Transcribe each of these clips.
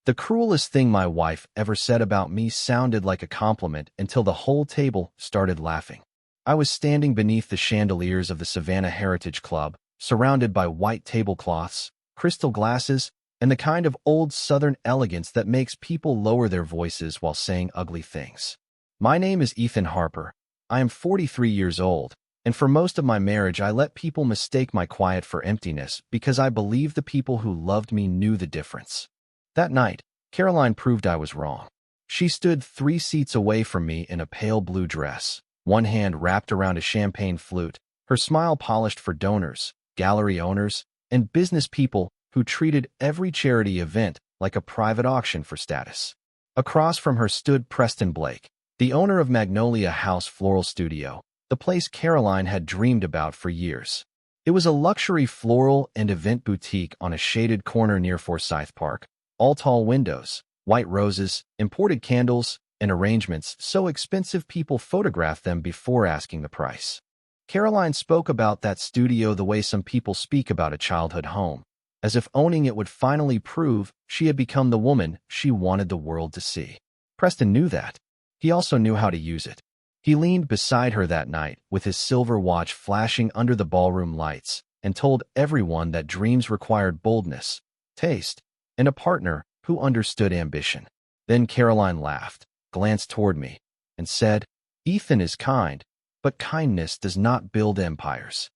The cruelest thing my wife ever said about me sounded like a compliment until the whole table started laughing. I was standing beneath the chandeliers of the Savannah Heritage Club, surrounded by white tablecloths, crystal glasses, and the kind of old Southern elegance that makes people lower their voices while saying ugly things. My name is Harper. I am 43 years old, and for most of my marriage I let people mistake my quiet for emptiness because I believed the people who loved me knew the difference. That night, Caroline proved I was wrong. She stood 3 seats away from me in a pale blue dress, one hand wrapped around a champagne flute, her smile polished for donors, gallery owners, and business people who treated every charity event like a private auction for status. Across from her stood Preston Blake, the owner of Magnolia House Floral Studio, the place Caroline had dreamed about for years. It was a luxury floral and event boutique on a shaded corner near Forsyth Park, all tall windows, white roses, imported candles, and arrangements so expensive people photographed them before asking the price. Caroline spoke about that studio the way some people speak about a childhood home, as if owning it would finally prove she had become the woman she wanted the world to see. Preston knew that. He also knew how to use it. He leaned beside her that night with his silver watch flashing under the ballroom lights and told everyone that dreams required boldness, taste, and a partner who understood ambition. Then Caroline laughed, glanced toward me, and said, "Ethan is kind, but kindness does not build empires."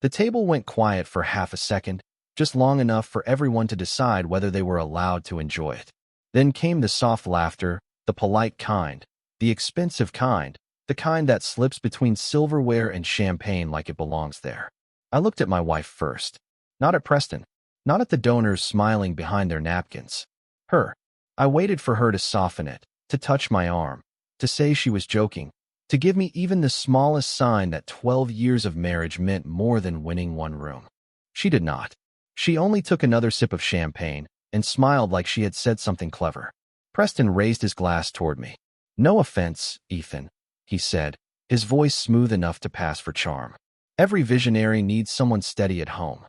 The table went quiet for half a second, just long enough for everyone to decide whether they were allowed to enjoy it. Then came the soft laughter, the polite kind, the expensive kind, the kind that slips between silverware and champagne like it belongs there. I looked at my wife first, not at Preston, not at the donors smiling behind their napkins. Her. I waited for her to soften it, to touch my arm, to say she was joking, to give me even the smallest sign that 12 years of marriage meant more than winning one room. She did not. She only took another sip of champagne and smiled like she had said something clever. Preston raised his glass toward me. "No offense, Ethan," he said, his voice smooth enough to pass for charm. "Every visionary needs someone steady at home."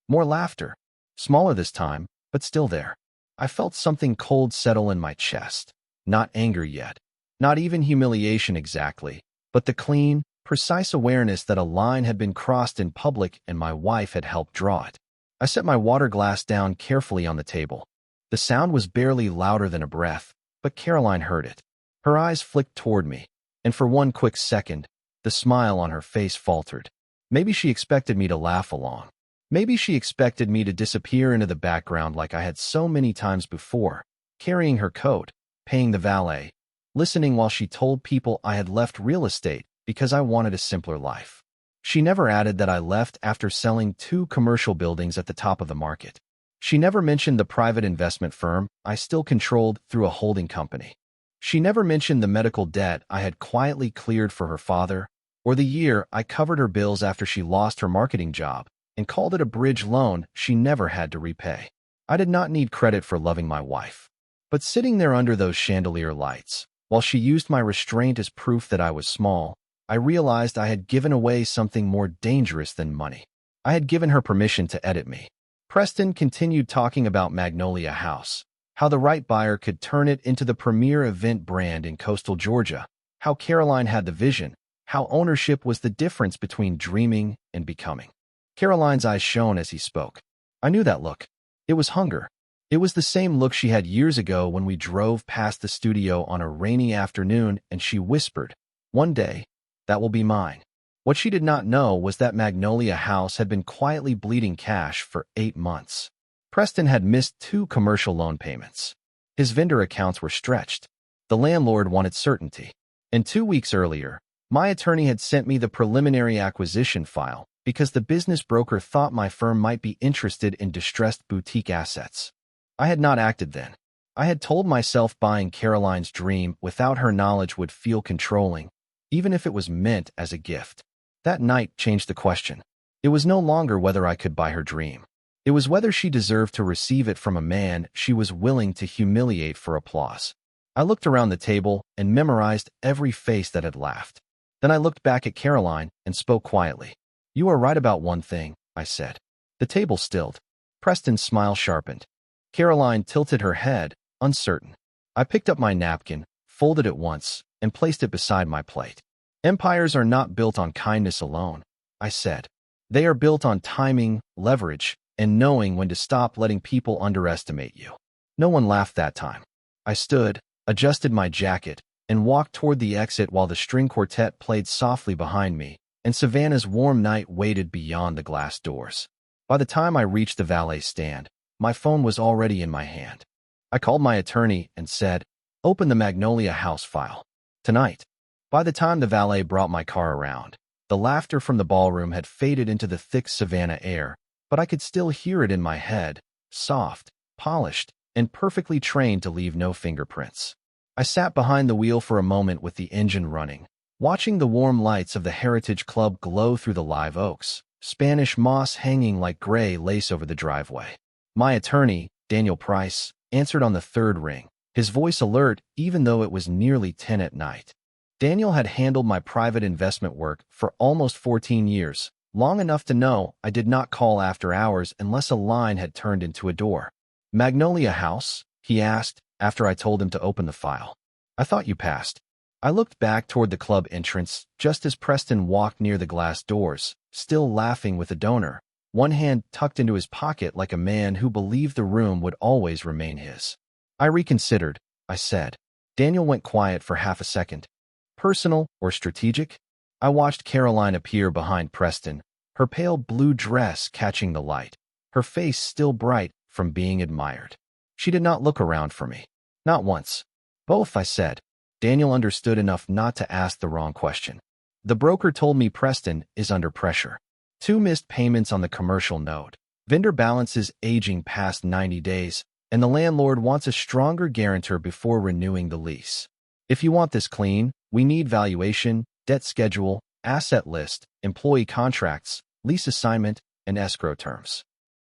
More laughter. Smaller this time, but still there. I felt something cold settle in my chest. Not anger yet. Not even humiliation exactly, but the clean, precise awareness that a line had been crossed in public and my wife had helped draw it. I set my water glass down carefully on the table. The sound was barely louder than a breath, but Caroline heard it. Her eyes flicked toward me, and for one quick second, the smile on her face faltered. Maybe she expected me to laugh along. Maybe she expected me to disappear into the background like I had so many times before, carrying her coat, paying the valet, listening while she told people I had left real estate because I wanted a simpler life. She never added that I left after selling 2 commercial buildings at the top of the market. She never mentioned the private investment firm I still controlled through a holding company. She never mentioned the medical debt I had quietly cleared for her father, or the year I covered her bills after she lost her marketing job and called it a bridge loan she never had to repay. I did not need credit for loving my wife. But sitting there under those chandelier lights, while she used my restraint as proof that I was small, I realized I had given away something more dangerous than money. I had given her permission to edit me. Preston continued talking about Magnolia House, how the right buyer could turn it into the premier event brand in coastal Georgia, how Caroline had the vision, how ownership was the difference between dreaming and becoming. Caroline's eyes shone as he spoke. I knew that look. It was hunger. It was the same look she had years ago when we drove past the studio on a rainy afternoon and she whispered, "One day, that will be mine." What she did not know was that Magnolia House had been quietly bleeding cash for 8 months. Preston had missed 2 commercial loan payments. His vendor accounts were stretched. The landlord wanted certainty. And 2 weeks earlier, my attorney had sent me the preliminary acquisition file because the business broker thought my firm might be interested in distressed boutique assets. I had not acted then. I had told myself buying Caroline's dream without her knowledge would feel controlling, even if it was meant as a gift. That night changed the question. It was no longer whether I could buy her dream. It was whether she deserved to receive it from a man she was willing to humiliate for applause. I looked around the table and memorized every face that had laughed. Then I looked back at Caroline and spoke quietly. "You are right about one thing," I said. The table stilled. Preston's smile sharpened. Caroline tilted her head, uncertain. I picked up my napkin, folded it once, and placed it beside my plate. Empires are not built on kindness alone, I said. They are built on timing, leverage, and knowing when to stop letting people underestimate you. No one laughed that time. I stood, adjusted my jacket, and walked toward the exit while the string quartet played softly behind me, and Savannah's warm night waited beyond the glass doors. By the time I reached the valet stand, my phone was already in my hand. I called my attorney and said, "Open the Magnolia House file. Tonight." By the time the valet brought my car around, the laughter from the ballroom had faded into the thick Savannah air, but I could still hear it in my head, soft, polished, and perfectly trained to leave no fingerprints. I sat behind the wheel for a moment with the engine running, watching the warm lights of the Heritage Club glow through the live oaks, Spanish moss hanging like gray lace over the driveway. My attorney, Daniel Price, answered on the third ring, his voice alert even though it was nearly 10 at night. Daniel had handled my private investment work for almost 14 years, long enough to know I did not call after hours unless a line had turned into a door. "Magnolia House?" he asked after I told him to open the file. "I thought you passed." I looked back toward the club entrance just as Preston walked near the glass doors, still laughing with the donor, one hand tucked into his pocket like a man who believed the room would always remain his. "I reconsidered," I said. Daniel went quiet for half a second. "Personal or strategic?" I watched Caroline appear behind Preston, her pale blue dress catching the light, her face still bright from being admired. She did not look around for me. Not once. "Both," I said. Daniel understood enough not to ask the wrong question. "The broker told me Preston is under pressure. 2 missed payments on the commercial note. Vendor balance is aging past 90 days, and the landlord wants a stronger guarantor before renewing the lease. If you want this clean, we need valuation, debt schedule, asset list, employee contracts, lease assignment, and escrow terms."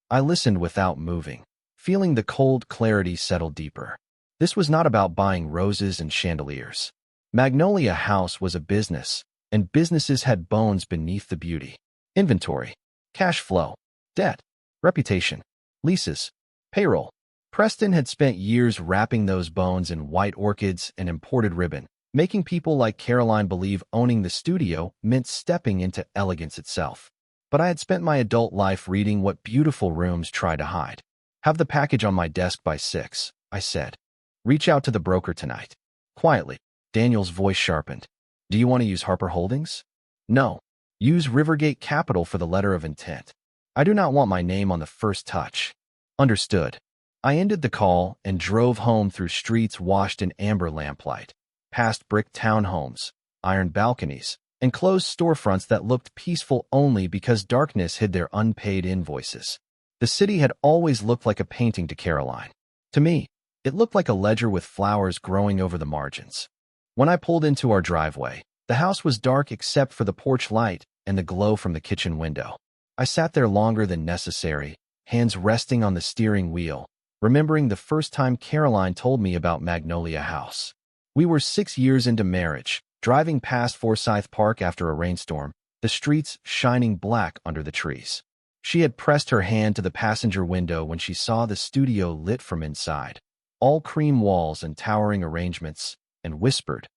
I listened without moving, feeling the cold clarity settle deeper. This was not about buying roses and chandeliers. Magnolia House was a business, and businesses had bones beneath the beauty. Inventory, cash flow, debt, reputation, leases, payroll. Preston had spent years wrapping those bones in white orchids and imported ribbon, making people like Caroline believe owning the studio meant stepping into elegance itself. But I had spent my adult life reading what beautiful rooms try to hide. "Have the package on my desk by 6, I said. "Reach out to the broker tonight." Quietly, Daniel's voice sharpened. "Do you want to use Harper Holdings?" "No. Use Rivergate Capital for the letter of intent. I do not want my name on the first touch." "Understood." I ended the call and drove home through streets washed in amber lamplight, past brick townhomes, iron balconies, and closed storefronts that looked peaceful only because darkness hid their unpaid invoices. The city had always looked like a painting to Caroline. To me, it looked like a ledger with flowers growing over the margins. When I pulled into our driveway, the house was dark except for the porch light and the glow from the kitchen window. I sat there longer than necessary, hands resting on the steering wheel, remembering the first time Caroline told me about Magnolia House. We were 6 years into marriage, driving past Forsyth Park after a rainstorm, the streets shining black under the trees. She had pressed her hand to the passenger window when she saw the studio lit from inside, all cream walls and towering arrangements, and whispered,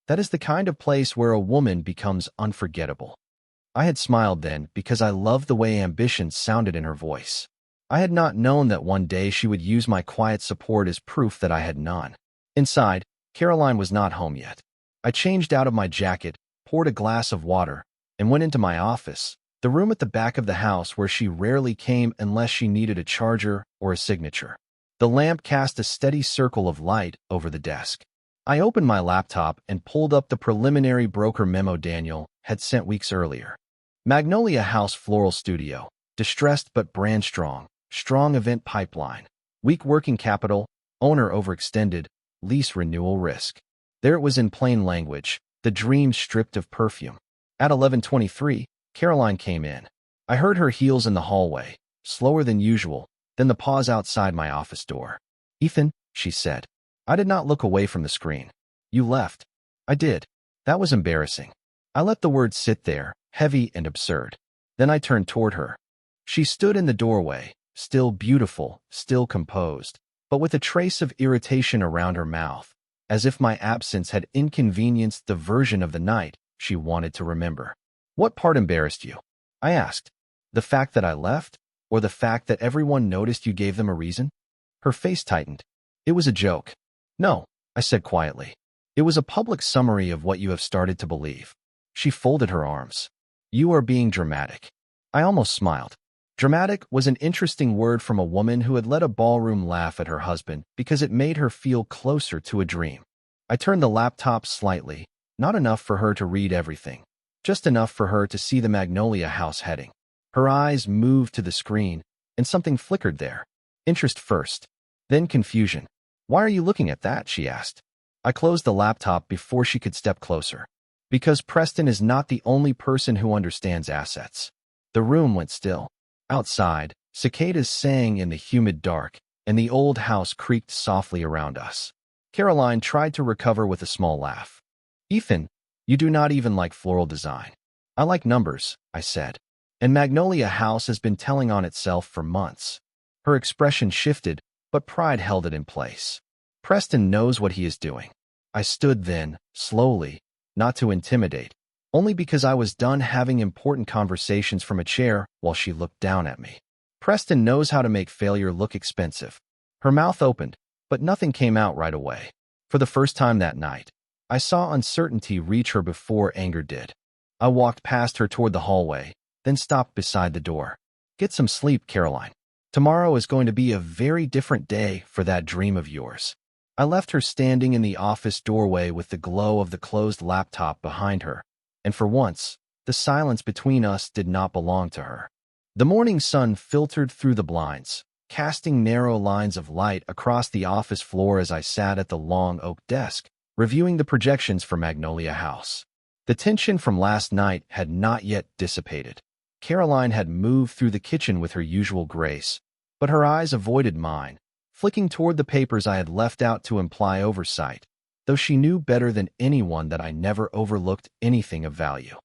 "That is the kind of place where a woman becomes unforgettable." I had smiled then because I loved the way ambition sounded in her voice. I had not known that one day she would use my quiet support as proof that I had none. Inside, Caroline was not home yet. I changed out of my jacket, poured a glass of water, and went into my office, the room at the back of the house where she rarely came unless she needed a charger or a signature. The lamp cast a steady circle of light over the desk. I opened my laptop and pulled up the preliminary broker memo Daniel had sent weeks earlier. Magnolia House Floral Studio, distressed but brand strong, strong event pipeline, weak working capital, owner overextended, lease renewal risk. There it was in plain language, the dream stripped of perfume. At 11:23, Caroline came in. I heard her heels in the hallway, slower than usual, then the pause outside my office door. "Ethan," she said. I did not look away from the screen. "You left." I did. That was embarrassing. I let the words sit there, heavy and absurd. Then I turned toward her. She stood in the doorway, still beautiful, still composed, but with a trace of irritation around her mouth, as if my absence had inconvenienced the version of the night she wanted to remember. What part embarrassed you? I asked. The fact that I left, or the fact that everyone noticed you gave them a reason? Her face tightened. It was a joke. No, I said quietly. It was a public summary of what you have started to believe. She folded her arms. You are being dramatic. I almost smiled. Dramatic was an interesting word from a woman who had let a ballroom laugh at her husband because it made her feel closer to a dream. I turned the laptop slightly, not enough for her to read everything, just enough for her to see the Magnolia House heading. Her eyes moved to the screen, and something flickered there. Interest first, then confusion. Why are you looking at that? She asked. I closed the laptop before she could step closer. Because Preston is not the only person who understands assets. The room went still. Outside, cicadas sang in the humid dark, and the old house creaked softly around us. Caroline tried to recover with a small laugh. Ethan, you do not even like floral design. I like numbers, I said. And Magnolia House has been telling on itself for months. Her expression shifted, but pride held it in place. Preston knows what he is doing. I stood then, slowly, not to intimidate, only because I was done having important conversations from a chair while she looked down at me. Preston knows how to make failure look expensive. Her mouth opened, but nothing came out right away. For the first time that night, I saw uncertainty reach her before anger did. I walked past her toward the hallway, then stopped beside the door. Get some sleep, Caroline. Tomorrow is going to be a very different day for that dream of yours. I left her standing in the office doorway with the glow of the closed laptop behind her, and for once, the silence between us did not belong to her. The morning sun filtered through the blinds, casting narrow lines of light across the office floor as I sat at the long oak desk, reviewing the projections for Magnolia House. The tension from last night had not yet dissipated. Caroline had moved through the kitchen with her usual grace, but her eyes avoided mine, flicking toward the papers I had left out to imply oversight, though she knew better than anyone that I never overlooked anything of value.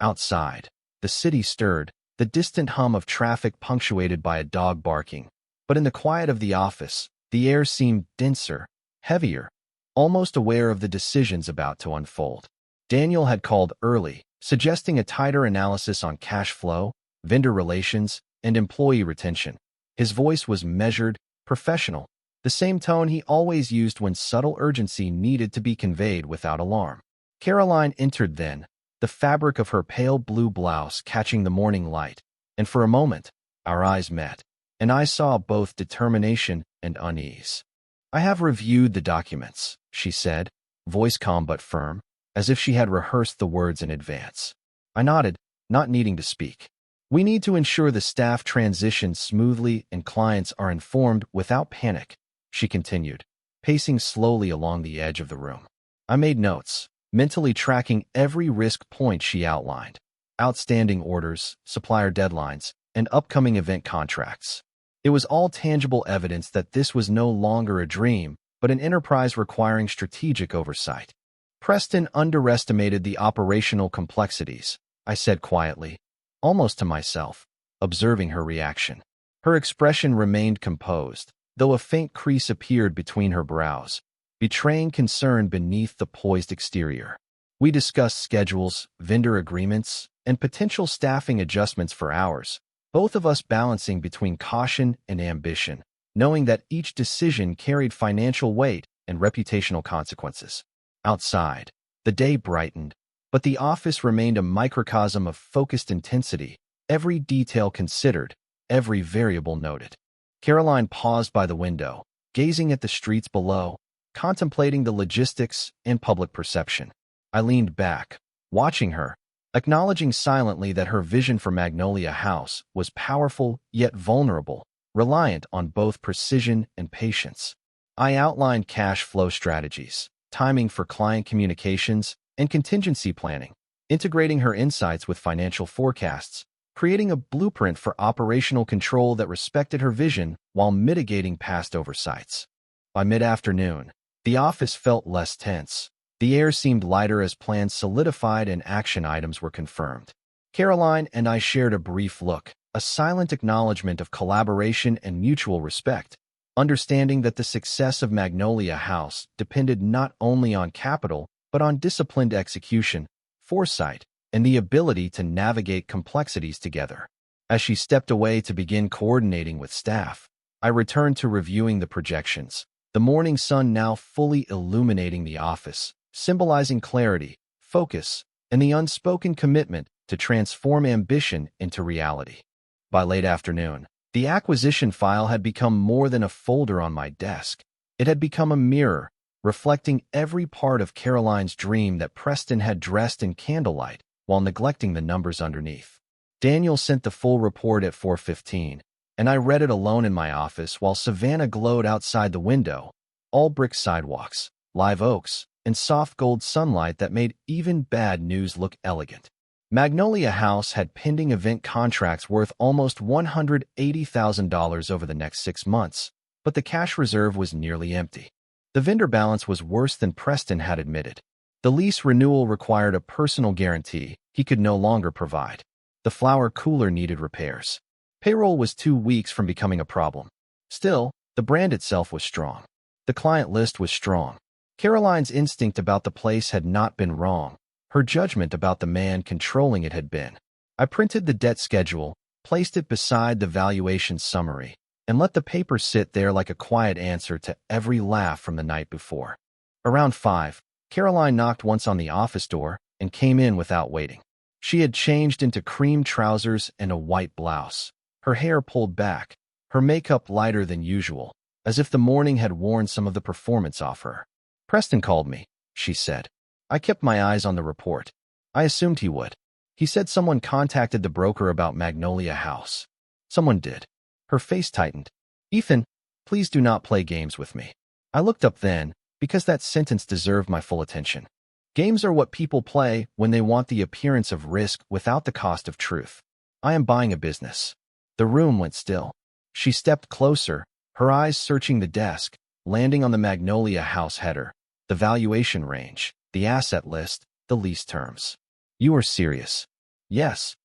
Outside, the city stirred, the distant hum of traffic punctuated by a dog barking, but in the quiet of the office, the air seemed denser, heavier, almost aware of the decisions about to unfold. Daniel had called early, suggesting a tighter analysis on cash flow, vendor relations, and employee retention. His voice was measured, professional, the same tone he always used when subtle urgency needed to be conveyed without alarm. Caroline entered then, the fabric of her pale blue blouse catching the morning light, and for a moment, our eyes met, and I saw both determination and unease. I have reviewed the documents, she said, voice calm but firm, as if she had rehearsed the words in advance. I nodded, not needing to speak. We need to ensure the staff transitions smoothly and clients are informed without panic, she continued, pacing slowly along the edge of the room. I made notes, mentally tracking every risk point she outlined: outstanding orders, supplier deadlines, and upcoming event contracts. It was all tangible evidence that this was no longer a dream, but an enterprise requiring strategic oversight. Preston underestimated the operational complexities, I said quietly, almost to myself, observing her reaction. Her expression remained composed, though a faint crease appeared between her brows, betraying concern beneath the poised exterior. We discussed schedules, vendor agreements, and potential staffing adjustments for hours, both of us balancing between caution and ambition, knowing that each decision carried financial weight and reputational consequences. Outside, the day brightened, but the office remained a microcosm of focused intensity, every detail considered, every variable noted. Caroline paused by the window, gazing at the streets below, contemplating the logistics and public perception. I leaned back, watching her, acknowledging silently that her vision for Magnolia House was powerful yet vulnerable, reliant on both precision and patience. I outlined cash flow strategies, timing for client communications, and contingency planning, integrating her insights with financial forecasts, creating a blueprint for operational control that respected her vision while mitigating past oversights. By mid-afternoon, the office felt less tense. The air seemed lighter as plans solidified and action items were confirmed. Caroline and I shared a brief look, a silent acknowledgement of collaboration and mutual respect, understanding that the success of Magnolia House depended not only on capital, but on disciplined execution, foresight, and the ability to navigate complexities together. As she stepped away to begin coordinating with staff, I returned to reviewing the projections, the morning sun now fully illuminating the office, symbolizing clarity, focus, and the unspoken commitment to transform ambition into reality. By late afternoon, the acquisition file had become more than a folder on my desk. It had become a mirror, reflecting every part of Caroline's dream that Preston had dressed in candlelight while neglecting the numbers underneath. Daniel sent the full report at 4:15, and I read it alone in my office while Savannah glowed outside the window, all brick sidewalks, live oaks, and soft gold sunlight that made even bad news look elegant. Magnolia House had pending event contracts worth almost $180,000 over the next 6 months, but the cash reserve was nearly empty. The vendor balance was worse than Preston had admitted. The lease renewal required a personal guarantee he could no longer provide. The flower cooler needed repairs. Payroll was 2 weeks from becoming a problem. Still, the brand itself was strong. The client list was strong. Caroline's instinct about the place had not been wrong. Her judgment about the man controlling it had been. I printed the debt schedule, placed it beside the valuation summary, and let the paper sit there like a quiet answer to every laugh from the night before. Around 5, Caroline knocked once on the office door and came in without waiting. She had changed into cream trousers and a white blouse, her hair pulled back, her makeup lighter than usual, as if the morning had worn some of the performance off her. "Preston called me," she said. I kept my eyes on the report. I assumed he would. He said someone contacted the broker about Magnolia House. Someone did. Her face tightened. "Ethan, please do not play games with me." I looked up then, because that sentence deserved my full attention. Games are what people play when they want the appearance of risk without the cost of truth. I am buying a business. The room went still. She stepped closer, her eyes searching the desk, landing on the Magnolia House header, the valuation range, the asset list, the lease terms. "You are serious?" "Yes."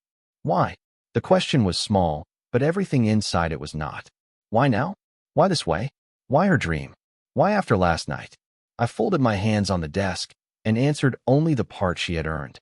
"Why?" The question was small, but everything inside it was not. Why now? Why this way? Why her dream? Why after last night? I folded my hands on the desk and answered only the part she had earned.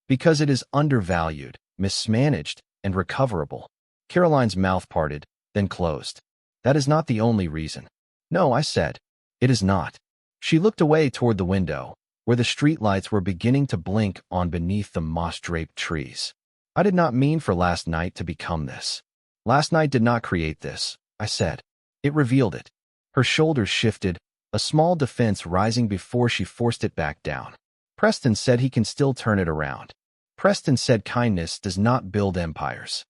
Because it is undervalued, mismanaged, and recoverable. Caroline's mouth parted, then closed. "That is not the only reason." "No," I said. "It is not." She looked away toward the window, where the streetlights were beginning to blink on beneath the moss-draped trees. "I did not mean for last night to become this. Last night did not create this," I said. "It revealed it." Her shoulders shifted, a small defense rising before she forced it back down. "Preston said he can still turn it around. Preston said kindness does not build empires."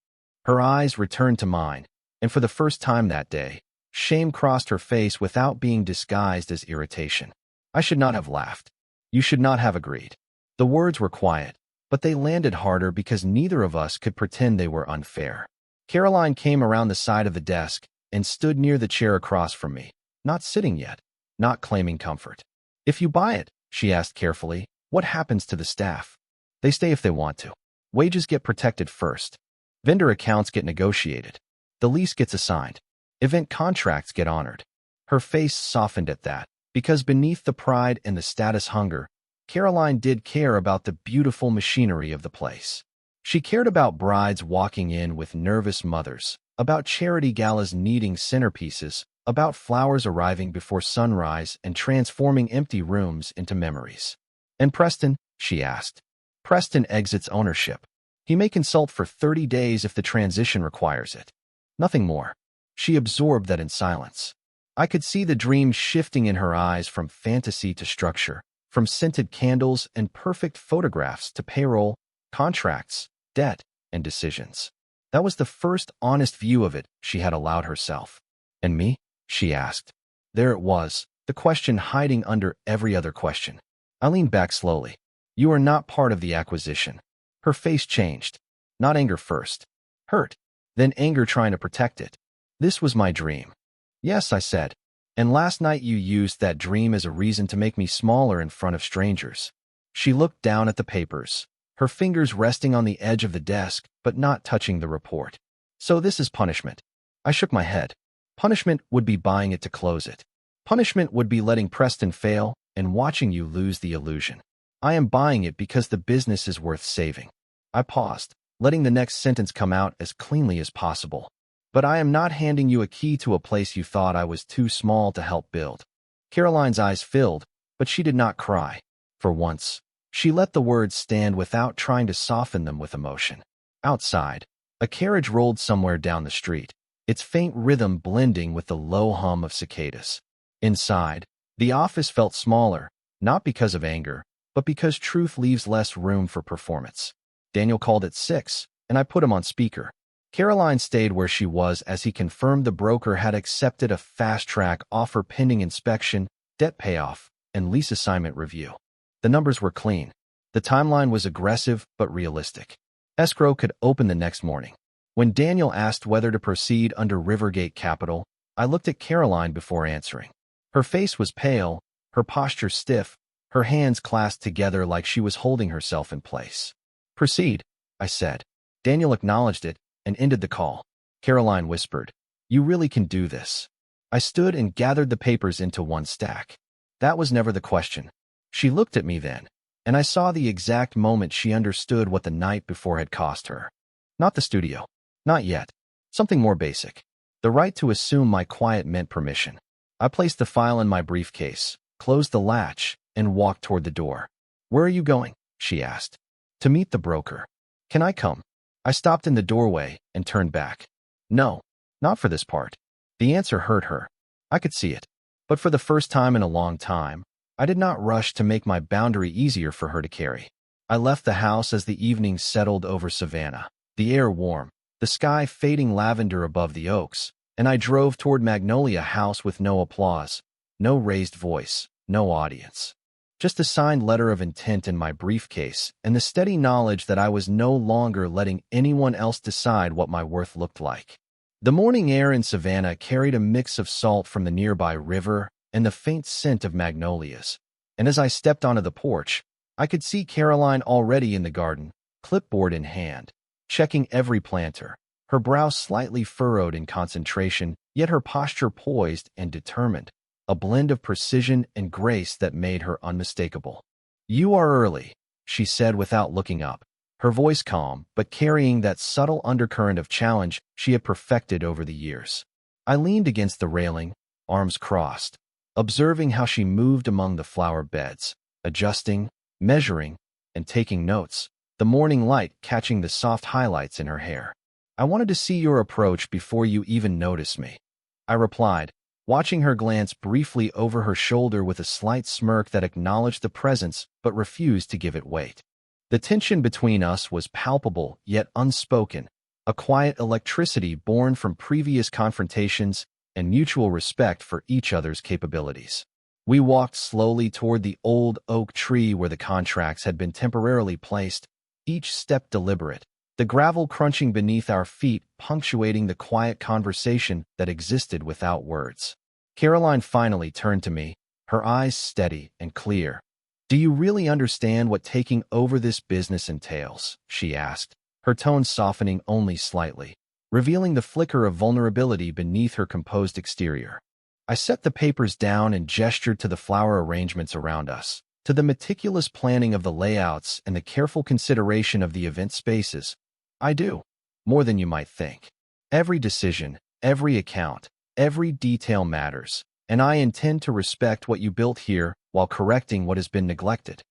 Her eyes returned to mine, and for the first time that day, shame crossed her face without being disguised as irritation. I should not have laughed. You should not have agreed. The words were quiet, but they landed harder because neither of us could pretend they were unfair. Caroline came around the side of the desk and stood near the chair across from me, not sitting yet, not claiming comfort. "If you buy it," she asked carefully, "what happens to the staff?" "They stay if they want to. Wages get protected first. Vendor accounts get negotiated. The lease gets assigned. Event contracts get honored." Her face softened at that, because beneath the pride and the status hunger, Caroline did care about the beautiful machinery of the place. She cared about brides walking in with nervous mothers, about charity galas needing centerpieces, about flowers arriving before sunrise and transforming empty rooms into memories. "And Preston?" she asked. "Preston exits ownership. He may consult for 30 days if the transition requires it. Nothing more." She absorbed that in silence. I could see the dream shifting in her eyes from fantasy to structure, from scented candles and perfect photographs to payroll, contracts, debt, and decisions. That was the first honest view of it she had allowed herself. "And me?" she asked. There it was, the question hiding under every other question. I leaned back slowly. "You are not part of the acquisition." Her face changed. Not anger first. Hurt. Then anger trying to protect it. "This was my dream." "Yes," I said. "And last night you used that dream as a reason to make me smaller in front of strangers." She looked down at the papers, her fingers resting on the edge of the desk but not touching the report. "So this is punishment." I shook my head. Punishment would be buying it to close it. Punishment would be letting Preston fail and watching you lose the illusion. I am buying it because the business is worth saving. I paused, letting the next sentence come out as cleanly as possible. But I am not handing you a key to a place you thought I was too small to help build. Caroline's eyes filled, but she did not cry. For once, she let the words stand without trying to soften them with emotion. Outside, a carriage rolled somewhere down the street, its faint rhythm blending with the low hum of cicadas. Inside, the office felt smaller, not because of anger, but because truth leaves less room for performance. Daniel called at 6, and I put him on speaker. Caroline stayed where she was as he confirmed the broker had accepted a fast-track offer pending inspection, debt payoff, and lease assignment review. The numbers were clean. The timeline was aggressive but realistic. Escrow could open the next morning. When Daniel asked whether to proceed under Rivergate Capital, I looked at Caroline before answering. Her face was pale, her posture stiff, her hands clasped together like she was holding herself in place. "Proceed," I said. Daniel acknowledged it and ended the call. Caroline whispered, "You really can do this." I stood and gathered the papers into one stack. That was never the question. She looked at me then, and I saw the exact moment she understood what the night before had cost her. Not the studio. Not yet. Something more basic. The right to assume my quiet meant permission. I placed the file in my briefcase, closed the latch, and walked toward the door. "Where are you going?" she asked. "To meet the broker." "Can I come?" I stopped in the doorway and turned back. "No, not for this part." The answer hurt her. I could see it. But for the first time in a long time, I did not rush to make my boundary easier for her to carry. I left the house as the evening settled over Savannah, the air warm, the sky fading lavender above the oaks, and I drove toward Magnolia House with no applause, no raised voice, no audience. Just a signed letter of intent in my briefcase and the steady knowledge that I was no longer letting anyone else decide what my worth looked like. The morning air in Savannah carried a mix of salt from the nearby river and the faint scent of magnolias, and as I stepped onto the porch, I could see Caroline already in the garden, clipboard in hand, checking every planter, her brow slightly furrowed in concentration, yet her posture poised and determined, a blend of precision and grace that made her unmistakable. "You are early," she said without looking up, her voice calm but carrying that subtle undercurrent of challenge she had perfected over the years. I leaned against the railing, arms crossed, observing how she moved among the flower beds, adjusting, measuring, and taking notes, the morning light catching the soft highlights in her hair. "I wanted to see your approach before you even noticed me," I replied, watching her glance briefly over her shoulder with a slight smirk that acknowledged the presence but refused to give it weight. The tension between us was palpable yet unspoken, a quiet electricity born from previous confrontations and mutual respect for each other's capabilities. We walked slowly toward the old oak tree where the contracts had been temporarily placed, each step deliberate, the gravel crunching beneath our feet punctuating the quiet conversation that existed without words. Caroline finally turned to me, her eyes steady and clear. "Do you really understand what taking over this business entails?" she asked, her tone softening only slightly, revealing the flicker of vulnerability beneath her composed exterior. I set the papers down and gestured to the flower arrangements around us, to the meticulous planning of the layouts and the careful consideration of the event spaces. "I do. More than you might think. Every decision, every account, every detail matters, and I intend to respect what you built here while correcting what has been neglected."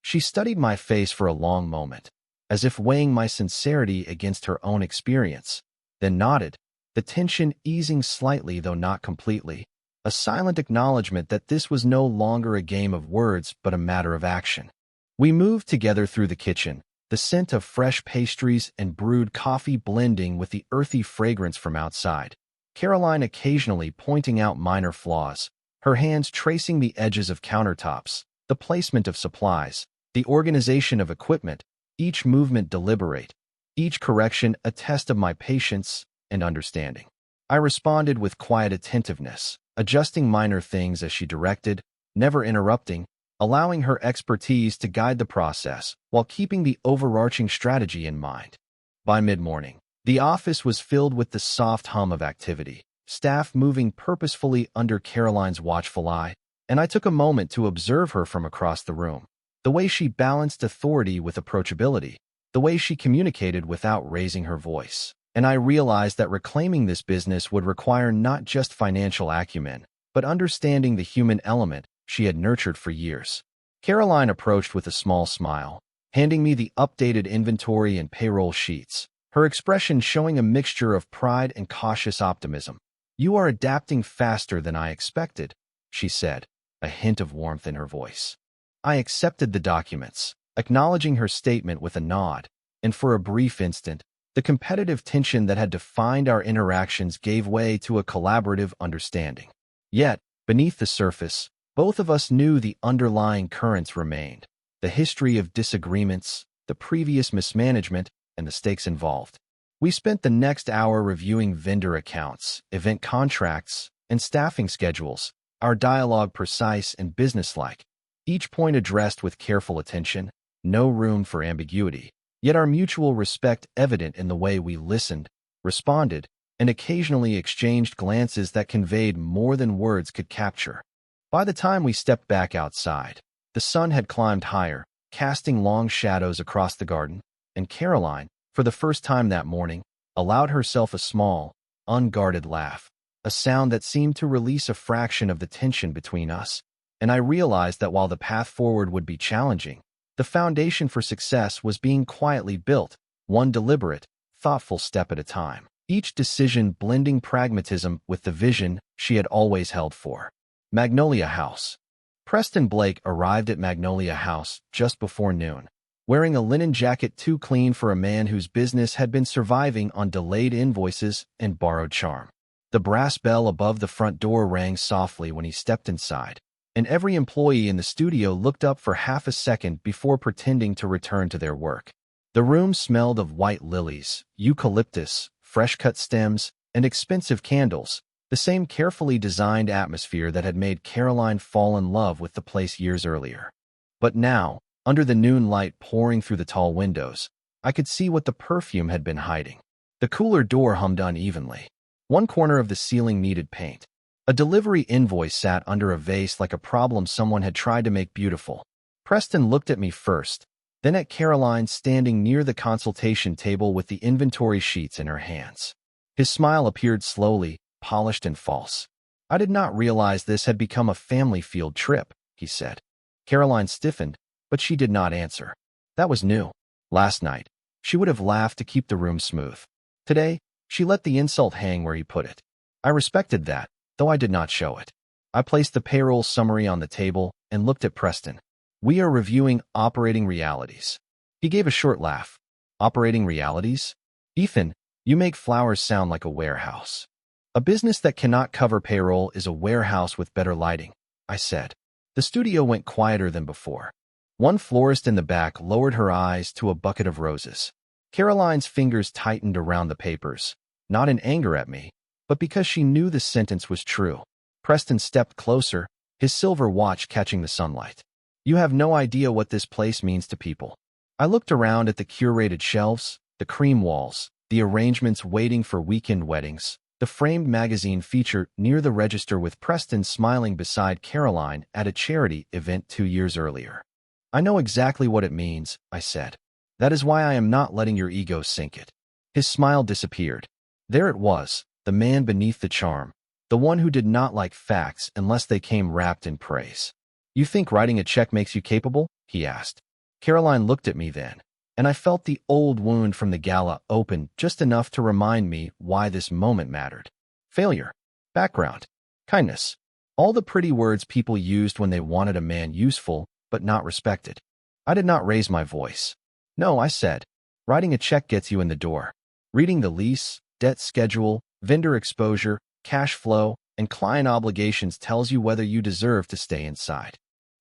She studied my face for a long moment, as if weighing my sincerity against her own experience, then nodded, the tension easing slightly though not completely, a silent acknowledgement that this was no longer a game of words but a matter of action. We moved together through the kitchen, the scent of fresh pastries and brewed coffee blending with the earthy fragrance from outside, Caroline occasionally pointing out minor flaws, her hands tracing the edges of countertops, the placement of supplies, the organization of equipment, each movement deliberate, each correction a test of my patience and understanding. I responded with quiet attentiveness, adjusting minor things as she directed, never interrupting, allowing her expertise to guide the process while keeping the overarching strategy in mind. By mid-morning, the office was filled with the soft hum of activity, staff moving purposefully under Caroline's watchful eye, and I took a moment to observe her from across the room. The way she balanced authority with approachability, the way she communicated without raising her voice. And I realized that reclaiming this business would require not just financial acumen, but understanding the human element she had nurtured for years. Caroline approached with a small smile, handing me the updated inventory and payroll sheets, her expression showing a mixture of pride and cautious optimism. "You are adapting faster than I expected," she said, a hint of warmth in her voice. I accepted the documents, acknowledging her statement with a nod, and for a brief instant, the competitive tension that had defined our interactions gave way to a collaborative understanding. Yet, beneath the surface, both of us knew the underlying currents remained: the history of disagreements, the previous mismanagement, and the stakes involved. We spent the next hour reviewing vendor accounts, event contracts, and staffing schedules, our dialogue precise and businesslike, each point addressed with careful attention, no room for ambiguity, yet our mutual respect evident in the way we listened, responded, and occasionally exchanged glances that conveyed more than words could capture. By the time we stepped back outside, the sun had climbed higher, casting long shadows across the garden, and Caroline, for the first time that morning, allowed herself a small, unguarded laugh, a sound that seemed to release a fraction of the tension between us. And I realized that while the path forward would be challenging, the foundation for success was being quietly built, one deliberate, thoughtful step at a time, each decision blending pragmatism with the vision she had always held for. Magnolia House. Preston Blake arrived at Magnolia House just before noon, wearing a linen jacket too clean for a man whose business had been surviving on delayed invoices and borrowed charm. The brass bell above the front door rang softly when he stepped inside, and every employee in the studio looked up for half a second before pretending to return to their work. The room smelled of white lilies, eucalyptus, fresh-cut stems, and expensive candles, the same carefully designed atmosphere that had made Caroline fall in love with the place years earlier. But now, under the noon light pouring through the tall windows, I could see what the perfume had been hiding. The cooler door hummed unevenly. One corner of the ceiling needed paint. A delivery invoice sat under a vase like a problem someone had tried to make beautiful. Preston looked at me first, then at Caroline standing near the consultation table with the inventory sheets in her hands. His smile appeared slowly, polished and false. "I did not realize this had become a family field trip," he said. Caroline stiffened, but she did not answer. That was new. Last night, she would have laughed to keep the room smooth. Today, she let the insult hang where he put it. I respected that, though I did not show it. I placed the payroll summary on the table and looked at Preston. "We are reviewing operating realities." He gave a short laugh. "Operating realities? Ethan, you make flowers sound like a warehouse." "A business that cannot cover payroll is a warehouse with better lighting," I said. The studio went quieter than before. One florist in the back lowered her eyes to a bucket of roses. Caroline's fingers tightened around the papers, not in anger at me, but because she knew the sentence was true. Preston stepped closer, his silver watch catching the sunlight. "You have no idea what this place means to people." I looked around at the curated shelves, the cream walls, the arrangements waiting for weekend weddings, the framed magazine feature near the register with Preston smiling beside Caroline at a charity event 2 years earlier. "I know exactly what it means," I said. "That is why I am not letting your ego sink it." His smile disappeared. There it was, the man beneath the charm, the one who did not like facts unless they came wrapped in praise. "You think writing a check makes you capable?" he asked. Caroline looked at me then, and I felt the old wound from the gala open just enough to remind me why this moment mattered. Failure, background, kindness, all the pretty words people used when they wanted a man useful but not respected. I did not raise my voice. "No," I said. "Writing a check gets you in the door. Reading the lease, debt schedule, vendor exposure, cash flow, and client obligations tells you whether you deserve to stay inside."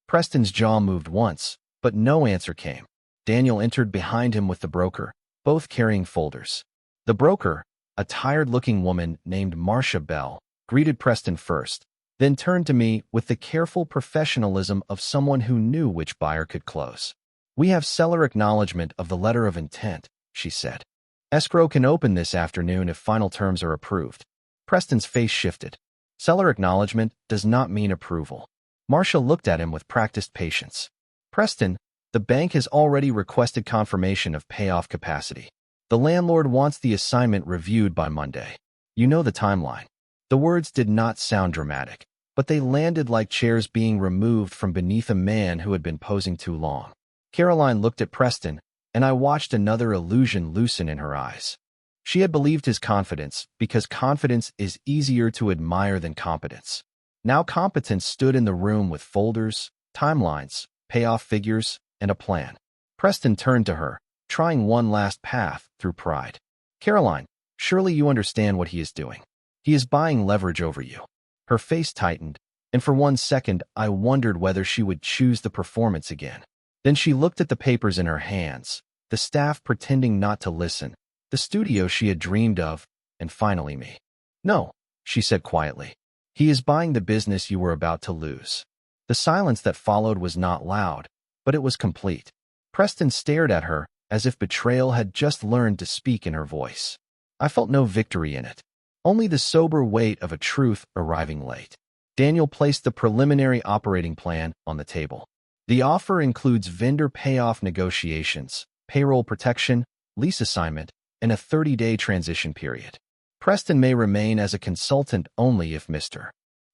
Preston's jaw moved once, but no answer came. Daniel entered behind him with the broker, both carrying folders. The broker, a tired-looking woman named Marcia Bell, greeted Preston first, then turned to me with the careful professionalism of someone who knew which buyer could close. "We have seller acknowledgement of the letter of intent," she said. "Escrow can open this afternoon if final terms are approved." Preston's face shifted. Seller acknowledgement does not mean approval. Marcia looked at him with practiced patience. Preston, the bank has already requested confirmation of payoff capacity. The landlord wants the assignment reviewed by Monday. You know the timeline. The words did not sound dramatic, but they landed like chairs being removed from beneath a man who had been posing too long. Caroline looked at Preston, and I watched another illusion loosen in her eyes. She had believed his confidence because confidence is easier to admire than competence. Now competence stood in the room with folders, timelines, payoff figures, and a plan. Preston turned to her, trying one last path through pride. Caroline, surely you understand what he is doing. He is buying leverage over you. Her face tightened, and for 1 second I wondered whether she would choose the performance again. Then she looked at the papers in her hands, the staff pretending not to listen, the studio she had dreamed of, and finally me. No, she said quietly. He is buying the business you were about to lose. The silence that followed was not loud, but it was complete. Preston stared at her as if betrayal had just learned to speak in her voice. I felt no victory in it, only the sober weight of a truth arriving late. Daniel placed the preliminary operating plan on the table. The offer includes vendor payoff negotiations, payroll protection, lease assignment, and a 30-day transition period. Preston may remain as a consultant only if Mr.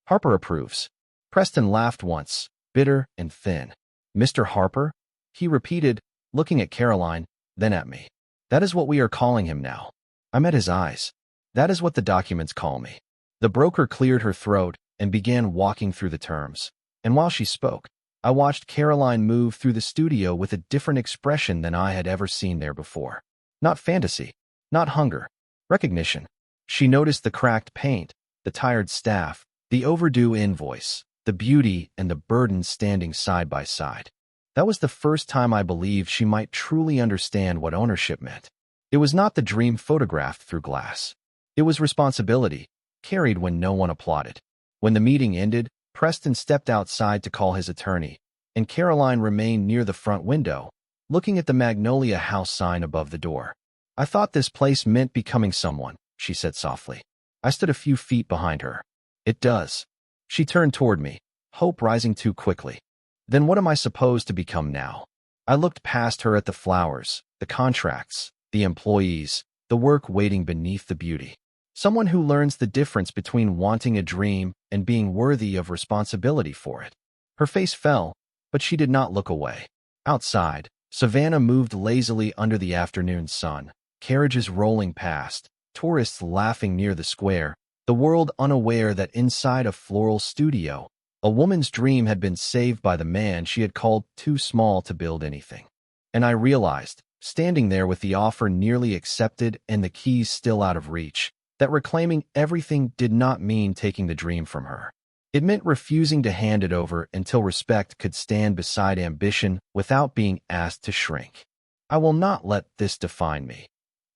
Harper approves. Preston laughed once, bitter and thin. Mr. Harper? He repeated, looking at Caroline, then at me. That is what we are calling him now. I met his eyes. That is what the documents call me. The broker cleared her throat and began walking through the terms. And while she spoke, I watched Caroline move through the studio with a different expression than I had ever seen there before. Not fantasy, not hunger, recognition. She noticed the cracked paint, the tired staff, the overdue invoice, the beauty and the burden standing side by side. That was the first time I believed she might truly understand what ownership meant. It was not the dream photographed through glass. It was responsibility, carried when no one applauded. When the meeting ended, Preston stepped outside to call his attorney, and Caroline remained near the front window, looking at the Magnolia House sign above the door. I thought this place meant becoming someone, she said softly. I stood a few feet behind her. It does. She turned toward me, hope rising too quickly. Then what am I supposed to become now? I looked past her at the flowers, the contracts, the employees, the work waiting beneath the beauty. Someone who learns the difference between wanting a dream and being worthy of responsibility for it. Her face fell, but she did not look away. Outside, Savannah moved lazily under the afternoon sun, carriages rolling past, tourists laughing near the square, the world unaware that inside a floral studio, a woman's dream had been saved by the man she had called too small to build anything. And I realized, standing there with the offer nearly accepted and the keys still out of reach, that reclaiming everything did not mean taking the dream from her. It meant refusing to hand it over until respect could stand beside ambition without being asked to shrink. I will not let this define me,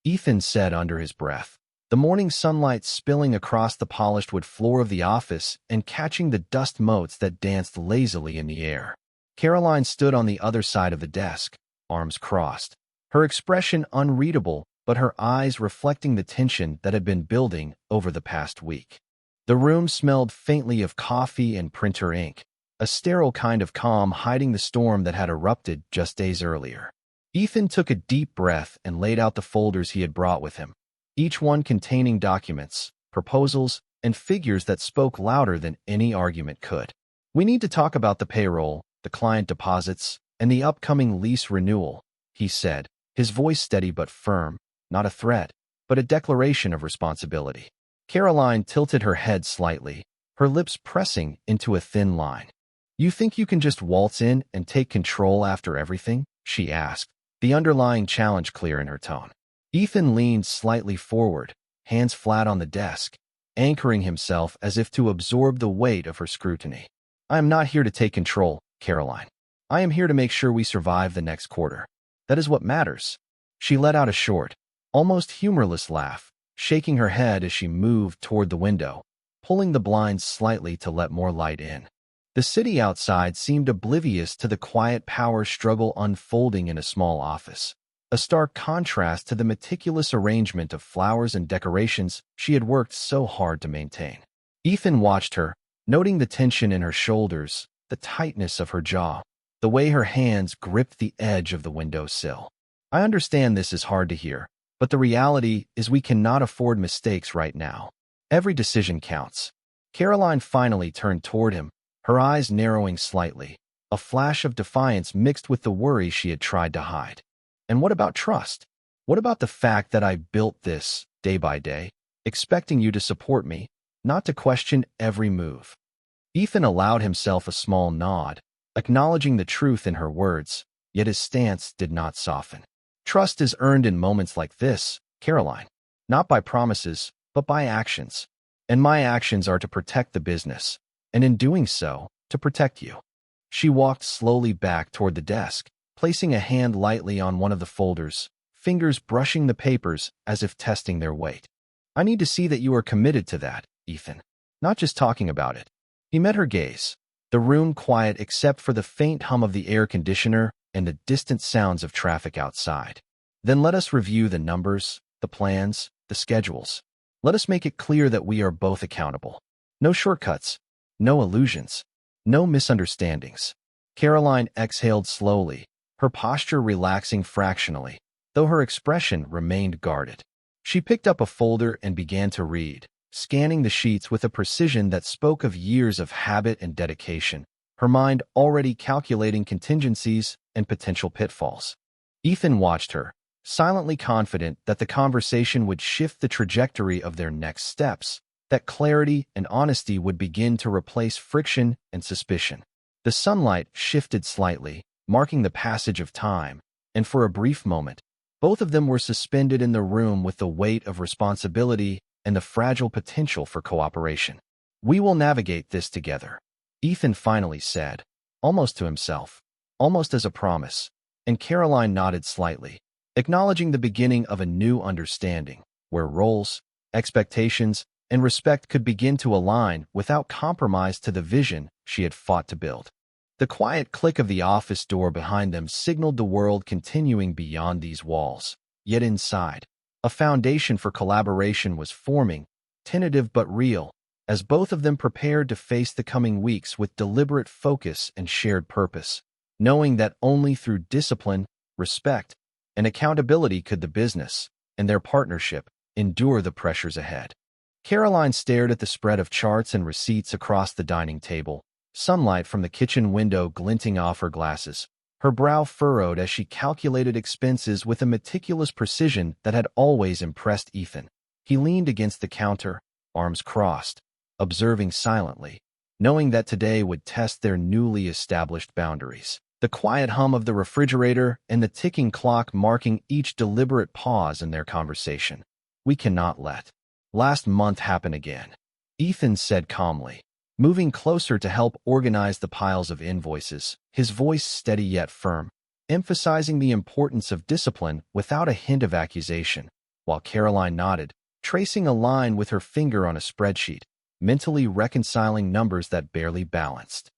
Ethan said under his breath, the morning sunlight spilling across the polished wood floor of the office and catching the dust motes that danced lazily in the air. Caroline stood on the other side of the desk, arms crossed, her expression unreadable, but her eyes reflecting the tension that had been building over the past week. The room smelled faintly of coffee and printer ink, a sterile kind of calm hiding the storm that had erupted just days earlier. Ethan took a deep breath and laid out the folders he had brought with him, each one containing documents, proposals, and figures that spoke louder than any argument could. We need to talk about the payroll, the client deposits, and the upcoming lease renewal, he said, his voice steady but firm, not a threat, but a declaration of responsibility. Caroline tilted her head slightly, her lips pressing into a thin line. You think you can just waltz in and take control after everything? She asked, the underlying challenge clear in her tone. Ethan leaned slightly forward, hands flat on the desk, anchoring himself as if to absorb the weight of her scrutiny. I am not here to take control, Caroline. I am here to make sure we survive the next quarter. That is what matters. She let out a short, almost humorless laugh, shaking her head as she moved toward the window, pulling the blinds slightly to let more light in. The city outside seemed oblivious to the quiet power struggle unfolding in a small office. a stark contrast to the meticulous arrangement of flowers and decorations she had worked so hard to maintain. Ethan watched her, noting the tension in her shoulders, the tightness of her jaw, the way her hands gripped the edge of the windowsill. I understand this is hard to hear, but the reality is we cannot afford mistakes right now. Every decision counts. Caroline finally turned toward him, her eyes narrowing slightly, a flash of defiance mixed with the worry she had tried to hide. And what about trust? What about the fact that I built this, day by day, expecting you to support me, not to question every move? Ethan allowed himself a small nod, acknowledging the truth in her words, yet his stance did not soften. Trust is earned in moments like this, Caroline, not by promises, but by actions. And my actions are to protect the business, and in doing so, to protect you. She walked slowly back toward the desk, placing a hand lightly on one of the folders, fingers brushing the papers as if testing their weight. I need to see that you are committed to that, Ethan, not just talking about it. He met her gaze, the room quiet except for the faint hum of the air conditioner and the distant sounds of traffic outside. Then let us review the numbers, the plans, the schedules. Let us make it clear that we are both accountable. No shortcuts, no illusions, no misunderstandings. Caroline exhaled slowly, her posture relaxing fractionally, though her expression remained guarded. She picked up a folder and began to read, scanning the sheets with a precision that spoke of years of habit and dedication, her mind already calculating contingencies and potential pitfalls. Ethan watched her, silently confident that the conversation would shift the trajectory of their next steps, that clarity and honesty would begin to replace friction and suspicion. The sunlight shifted slightly, marking the passage of time, and for a brief moment, both of them were suspended in the room with the weight of responsibility and the fragile potential for cooperation. We will navigate this together, Ethan finally said, almost to himself, almost as a promise, and Caroline nodded slightly, acknowledging the beginning of a new understanding, where roles, expectations, and respect could begin to align without compromise to the vision she had fought to build. The quiet click of the office door behind them signaled the world continuing beyond these walls, yet inside, a foundation for collaboration was forming, tentative but real, as both of them prepared to face the coming weeks with deliberate focus and shared purpose, knowing that only through discipline, respect, and accountability could the business and their partnership endure the pressures ahead. Caroline stared at the spread of charts and receipts across the dining table, sunlight from the kitchen window glinting off her glasses, her brow furrowed as she calculated expenses with a meticulous precision that had always impressed Ethan. He leaned against the counter, arms crossed, observing silently, knowing that today would test their newly established boundaries. The quiet hum of the refrigerator and the ticking clock marking each deliberate pause in their conversation. We cannot let last month happen again, Ethan said calmly, moving closer to help organize the piles of invoices, his voice steady yet firm, emphasizing the importance of discipline without a hint of accusation, while Caroline nodded, tracing a line with her finger on a spreadsheet, mentally reconciling numbers that barely balanced.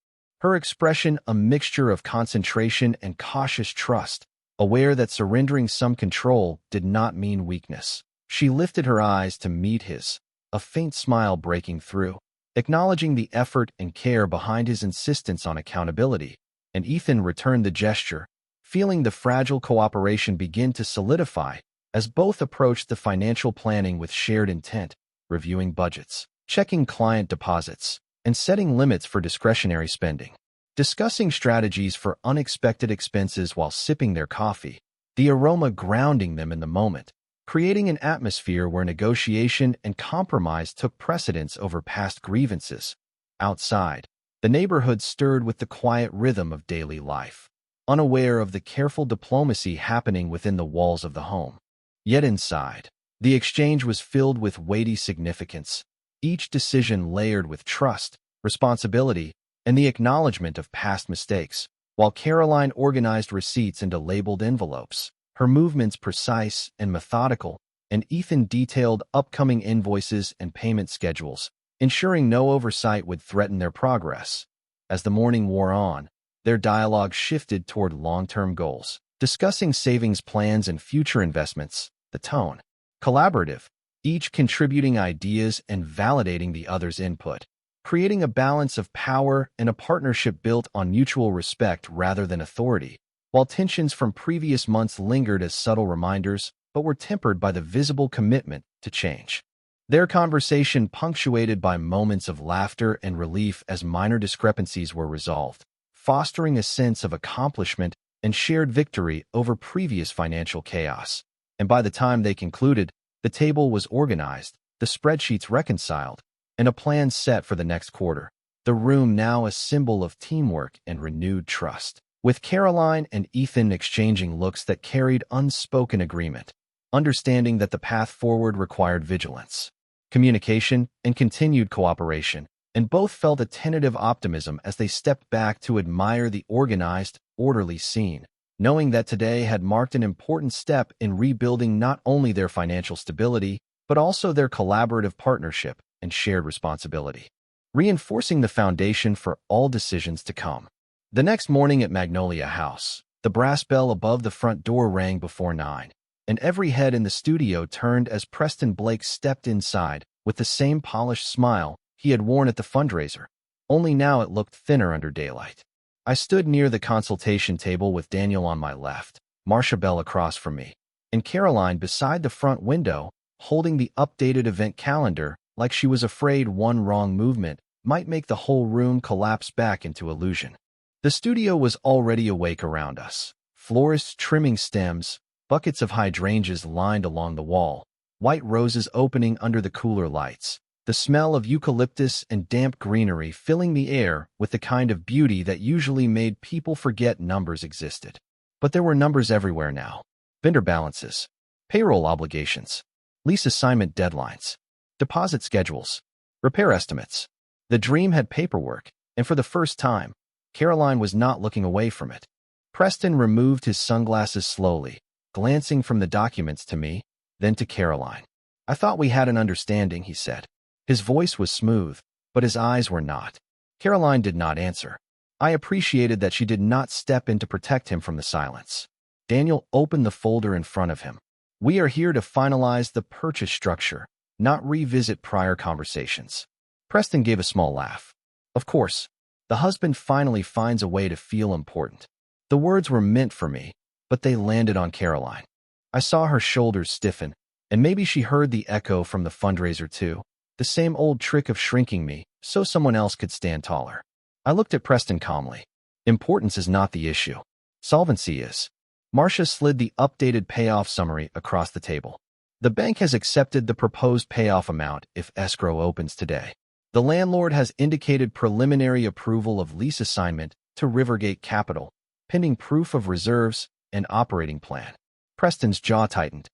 Her expression a mixture of concentration and cautious trust, aware that surrendering some control did not mean weakness. She lifted her eyes to meet his, a faint smile breaking through, acknowledging the effort and care behind his insistence on accountability, and Ethan returned the gesture, feeling the fragile cooperation begin to solidify as both approached the financial planning with shared intent, reviewing budgets, checking client deposits, and setting limits for discretionary spending. Discussing strategies for unexpected expenses while sipping their coffee, the aroma grounding them in the moment, creating an atmosphere where negotiation and compromise took precedence over past grievances. Outside, the neighborhood stirred with the quiet rhythm of daily life, unaware of the careful diplomacy happening within the walls of the home. Yet inside, the exchange was filled with weighty significance, each decision layered with trust, responsibility, and the acknowledgement of past mistakes, while Caroline organized receipts into labeled envelopes, her movements precise and methodical, and Ethan detailed upcoming invoices and payment schedules, ensuring no oversight would threaten their progress. As the morning wore on, their dialogue shifted toward long-term goals, discussing savings plans and future investments, the tone. Collaborative, each contributing ideas and validating the other's input, creating a balance of power and a partnership built on mutual respect rather than authority, while tensions from previous months lingered as subtle reminders but were tempered by the visible commitment to change. Their conversation punctuated by moments of laughter and relief as minor discrepancies were resolved, fostering a sense of accomplishment and shared victory over previous financial chaos. And by the time they concluded, the table was organized, the spreadsheets reconciled, and a plan set for the next quarter. The room now a symbol of teamwork and renewed trust, with Caroline and Ethan exchanging looks that carried unspoken agreement, understanding that the path forward required vigilance, communication, and continued cooperation, and both felt a tentative optimism as they stepped back to admire the organized, orderly scene, knowing that today had marked an important step in rebuilding not only their financial stability, but also their collaborative partnership and shared responsibility, reinforcing the foundation for all decisions to come. The next morning at Magnolia House, the brass bell above the front door rang before 9, and every head in the studio turned as Preston Blake stepped inside with the same polished smile he had worn at the fundraiser, only now it looked thinner under daylight. I stood near the consultation table with Daniel on my left, Marcia Bell across from me, and Caroline beside the front window, holding the updated event calendar like she was afraid one wrong movement might make the whole room collapse back into illusion. The studio was already awake around us, florists trimming stems, buckets of hydrangeas lined along the wall, white roses opening under the cooler lights, the smell of eucalyptus and damp greenery filling the air with the kind of beauty that usually made people forget numbers existed. But there were numbers everywhere now. Vendor balances, payroll obligations, lease assignment deadlines, deposit schedules, repair estimates. The dream had paperwork, and for the first time, Caroline was not looking away from it. Preston removed his sunglasses slowly, glancing from the documents to me, then to Caroline. "I thought we had an understanding," he said. His voice was smooth, but his eyes were not. Caroline did not answer. I appreciated that she did not step in to protect him from the silence. Daniel opened the folder in front of him. "We are here to finalize the purchase structure, not revisit prior conversations." Preston gave a small laugh. Of course, the husband finally finds a way to feel important. The words were meant for me, but they landed on Caroline. I saw her shoulders stiffen, and maybe she heard the echo from the fundraiser too, the same old trick of shrinking me so someone else could stand taller. I looked at Preston calmly. Importance is not the issue. Solvency is. Marcia slid the updated payoff summary across the table. The bank has accepted the proposed payoff amount if escrow opens today. The landlord has indicated preliminary approval of lease assignment to Rivergate Capital, pending proof of reserves and operating plan. Preston's jaw tightened.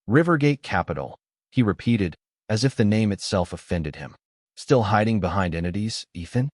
Rivergate Capital, he repeated, as if the name itself offended him. Still hiding behind entities, Ethan?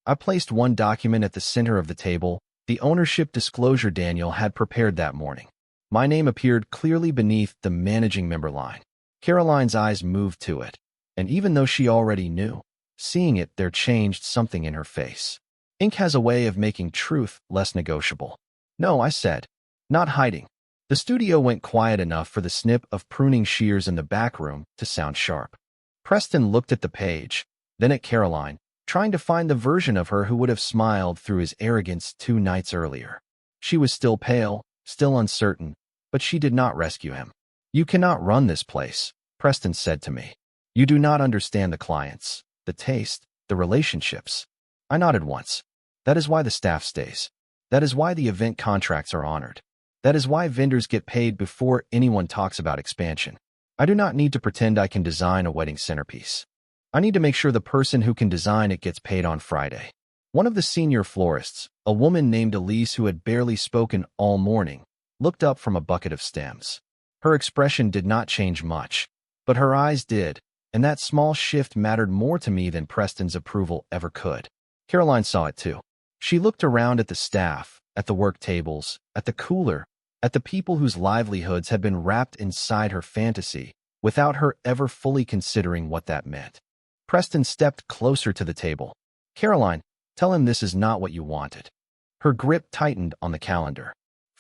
I placed one document at the center of the table, the ownership disclosure Daniel had prepared that morning. My name appeared clearly beneath the managing member line. Caroline's eyes moved to it, and even though she already knew, seeing it there changed something in her face. Ink has a way of making truth less negotiable. "No," I said. "Not hiding." The studio went quiet enough for the snip of pruning shears in the back room to sound sharp. Preston looked at the page, then at Caroline, trying to find the version of her who would have smiled through his arrogance 2 nights earlier. She was still pale, still uncertain, but she did not rescue him. "You cannot run this place," Preston said to me. "You do not understand the clients, the taste, the relationships." I nodded once. "That is why the staff stays. That is why the event contracts are honored. That is why vendors get paid before anyone talks about expansion. I do not need to pretend I can design a wedding centerpiece. I need to make sure the person who can design it gets paid on Friday." One of the senior florists, a woman named Elise who had barely spoken all morning, looked up from a bucket of stems. Her expression did not change much, but her eyes did, and that small shift mattered more to me than Preston's approval ever could. Caroline saw it too. She looked around at the staff, at the work tables, at the cooler, at the people whose livelihoods had been wrapped inside her fantasy, without her ever fully considering what that meant. Preston stepped closer to the table. "Caroline, tell him this is not what you wanted." Her grip tightened on the calendar.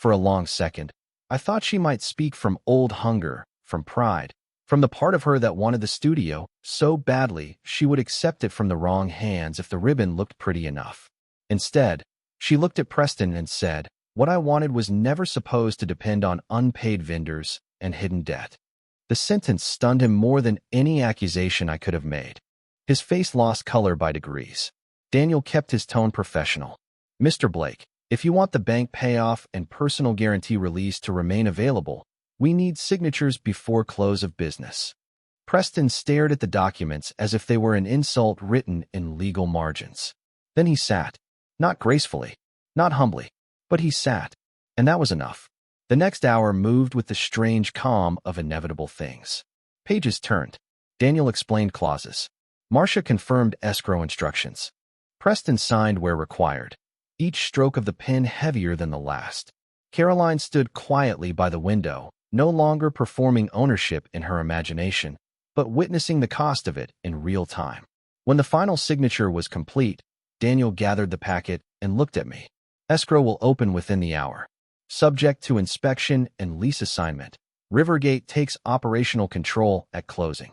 For a long second, I thought she might speak from old hunger, from pride, from the part of her that wanted the studio so badly she would accept it from the wrong hands if the ribbon looked pretty enough. Instead, she looked at Preston and said, "What I wanted was never supposed to depend on unpaid vendors and hidden debt." The sentence stunned him more than any accusation I could have made. His face lost color by degrees. Daniel kept his tone professional. "Mr. Blake, if you want the bank payoff and personal guarantee release to remain available, we need signatures before close of business." Preston stared at the documents as if they were an insult written in legal margins. Then he sat. Not gracefully, not humbly, but he sat. And that was enough. The next hour moved with the strange calm of inevitable things. Pages turned. Daniel explained clauses. Marcia confirmed escrow instructions. Preston signed where required, each stroke of the pen heavier than the last. Caroline stood quietly by the window, no longer performing ownership in her imagination, but witnessing the cost of it in real time. When the final signature was complete, Daniel gathered the packet and looked at me. "Escrow will open within the hour. Subject to inspection and lease assignment. Rivergate takes operational control at closing."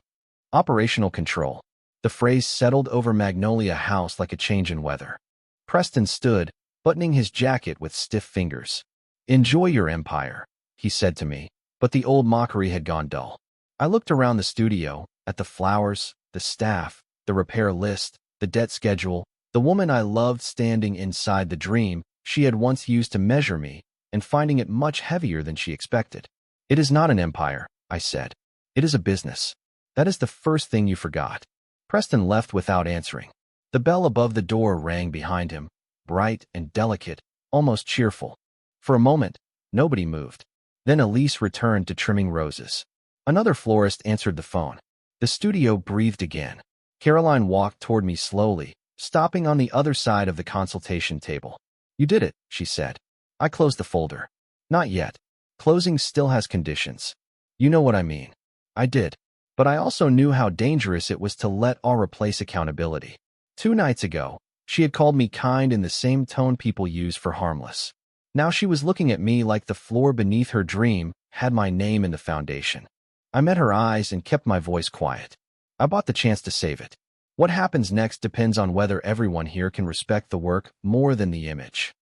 Operational control. The phrase settled over Magnolia House like a change in weather. Preston stood, buttoning his jacket with stiff fingers. "Enjoy your empire," he said to me, but the old mockery had gone dull. I looked around the studio, at the flowers, the staff, the repair list, the debt schedule, the woman I loved standing inside the dream she had once used to measure me, and finding it much heavier than she expected. "It is not an empire," I said. "It is a business. That is the first thing you forgot." Preston left without answering. The bell above the door rang behind him, bright and delicate, almost cheerful. For a moment, nobody moved. Then Elise returned to trimming roses. Another florist answered the phone. The studio breathed again. Caroline walked toward me slowly, stopping on the other side of the consultation table. "You did it," she said. I closed the folder. "Not yet. Closing still has conditions. You know what I mean." I did. But I also knew how dangerous it was to let all replace accountability. 2 nights ago, she had called me kind in the same tone people use for harmless. Now she was looking at me like the floor beneath her dream had my name in the foundation. I met her eyes and kept my voice quiet. I bought the chance to save it. What happens next depends on whether everyone here can respect the work more than the image.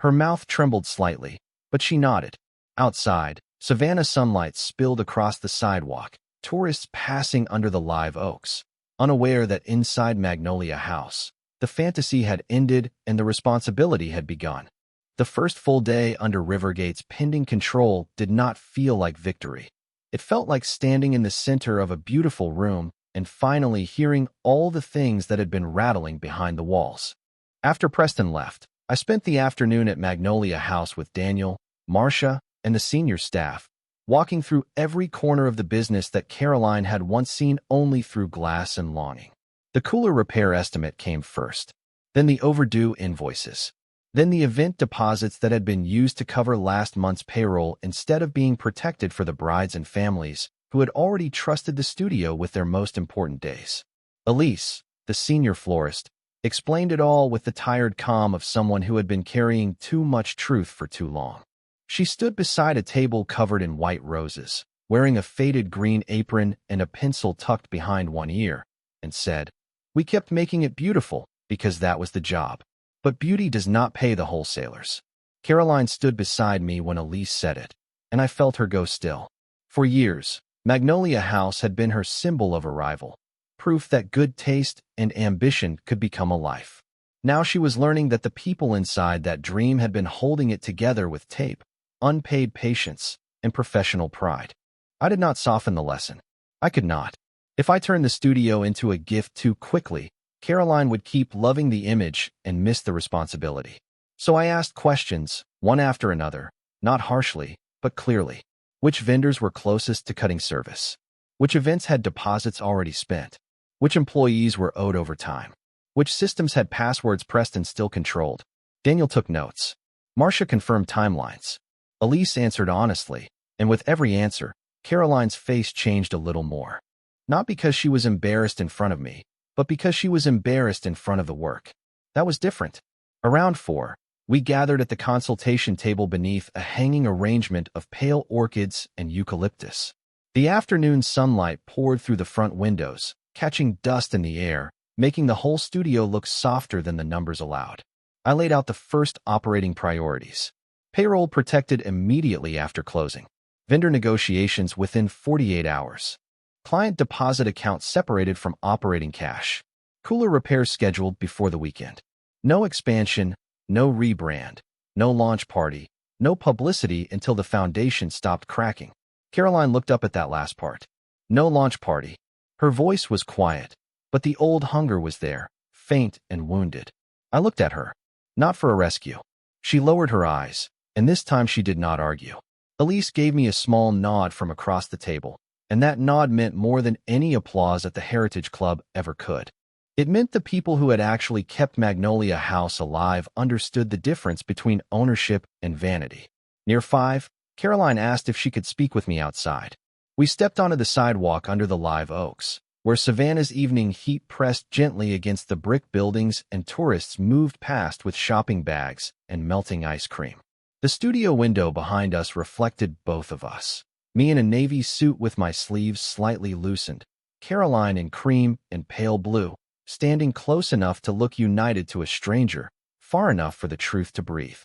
Her mouth trembled slightly, but she nodded. Outside, Savannah sunlight spilled across the sidewalk, tourists passing under the live oaks, unaware that inside Magnolia House, the fantasy had ended and the responsibility had begun. The first full day under Rivergate's pending control did not feel like victory. It felt like standing in the center of a beautiful room and finally hearing all the things that had been rattling behind the walls. After Preston left, I spent the afternoon at Magnolia House with Daniel, Marcia, and the senior staff, walking through every corner of the business that Caroline had once seen only through glass and longing. The cooler repair estimate came first, then the overdue invoices, then the event deposits that had been used to cover last month's payroll instead of being protected for the brides and families who had already trusted the studio with their most important days. Elise, the senior florist, explained it all with the tired calm of someone who had been carrying too much truth for too long. She stood beside a table covered in white roses, wearing a faded green apron and a pencil tucked behind one ear, and said, "We kept making it beautiful because that was the job. But beauty does not pay the wholesalers." Caroline stood beside me when Elise said it, and I felt her go still. For years, Magnolia House had been her symbol of arrival, proof that good taste and ambition could become a life. Now she was learning that the people inside that dream had been holding it together with tape, unpaid patience, and professional pride. I did not soften the lesson. I could not. If I turned the studio into a gift too quickly, Caroline would keep loving the image and miss the responsibility. So I asked questions, one after another, not harshly, but clearly. Which vendors were closest to cutting service? Which events had deposits already spent? Which employees were owed overtime? Which systems had passwords Preston still controlled? Daniel took notes. Marcia confirmed timelines. Elise answered honestly, and with every answer, Caroline's face changed a little more. Not because she was embarrassed in front of me, but because she was embarrassed in front of the work. That was different. Around 4, We gathered at the consultation table beneath a hanging arrangement of pale orchids and eucalyptus. The afternoon sunlight poured through the front windows, catching dust in the air, making the whole studio look softer than the numbers allowed. I laid out the first operating priorities. Payroll protected immediately after closing. Vendor negotiations within 48 hours. Client deposit account separated from operating cash. Cooler repairs scheduled before the weekend. No expansion, no rebrand, no launch party, no publicity until the foundation stopped cracking. Caroline looked up at that last part. No launch party. Her voice was quiet, but the old hunger was there, faint and wounded. I looked at her. Not for a rescue. She lowered her eyes, and this time she did not argue. Elise gave me a small nod from across the table, and that nod meant more than any applause at the Heritage Club ever could. It meant the people who had actually kept Magnolia House alive understood the difference between ownership and vanity. Near 5, Caroline asked if she could speak with me outside. We stepped onto the sidewalk under the live oaks, where Savannah's evening heat pressed gently against the brick buildings and tourists moved past with shopping bags and melting ice cream. The studio window behind us reflected both of us. Me in a navy suit with my sleeves slightly loosened, Caroline in cream and pale blue, standing close enough to look united to a stranger, far enough for the truth to breathe.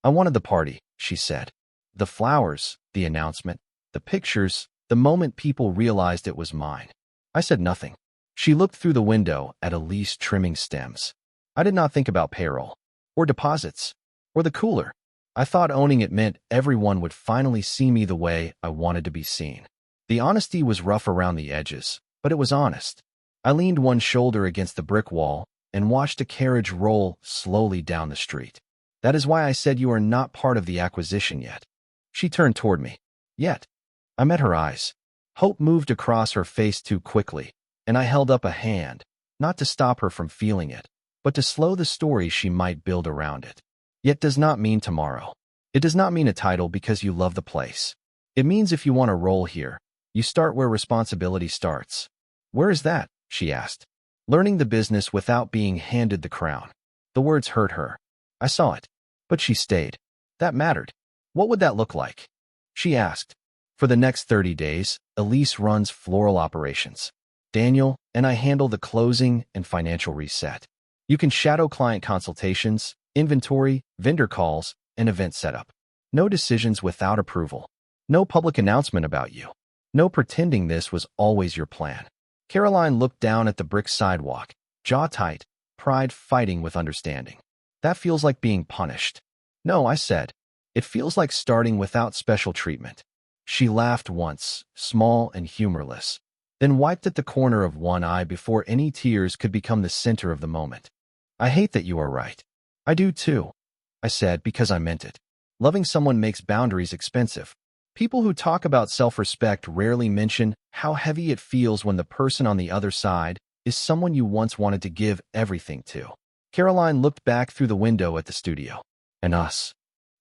I wanted the party, she said. The flowers, the announcement, the pictures, the moment people realized it was mine. I said nothing. She looked through the window at Elise trimming stems. I did not think about payroll, or deposits, or the cooler. I thought owning it meant everyone would finally see me the way I wanted to be seen. The honesty was rough around the edges, but it was honest. I leaned one shoulder against the brick wall and watched a carriage roll slowly down the street. That is why I said you are not part of the acquisition yet. She turned toward me. Yet. I met her eyes. Hope moved across her face too quickly, and I held up a hand, not to stop her from feeling it, but to slow the story she might build around it. Yet does not mean tomorrow. It does not mean a title because you love the place. It means if you want a role here, you start where responsibility starts. Where is that? She asked. Learning the business without being handed the crown. The words hurt her. I saw it. But she stayed. That mattered. What would that look like? She asked. For the next 30 days, Elise runs floral operations. Daniel and I handle the closing and financial reset. You can shadow client consultations, inventory, vendor calls, and event setup. No decisions without approval. No public announcement about you. No pretending this was always your plan. Caroline looked down at the brick sidewalk, jaw tight, pride fighting with understanding. That feels like being punished. No, I said. It feels like starting without special treatment. She laughed once, small and humorless, then wiped at the corner of one eye before any tears could become the center of the moment. I hate that you are right. I do too, I said because I meant it. Loving someone makes boundaries expensive. People who talk about self-respect rarely mention how heavy it feels when the person on the other side is someone you once wanted to give everything to. Caroline looked back through the window at the studio. And us.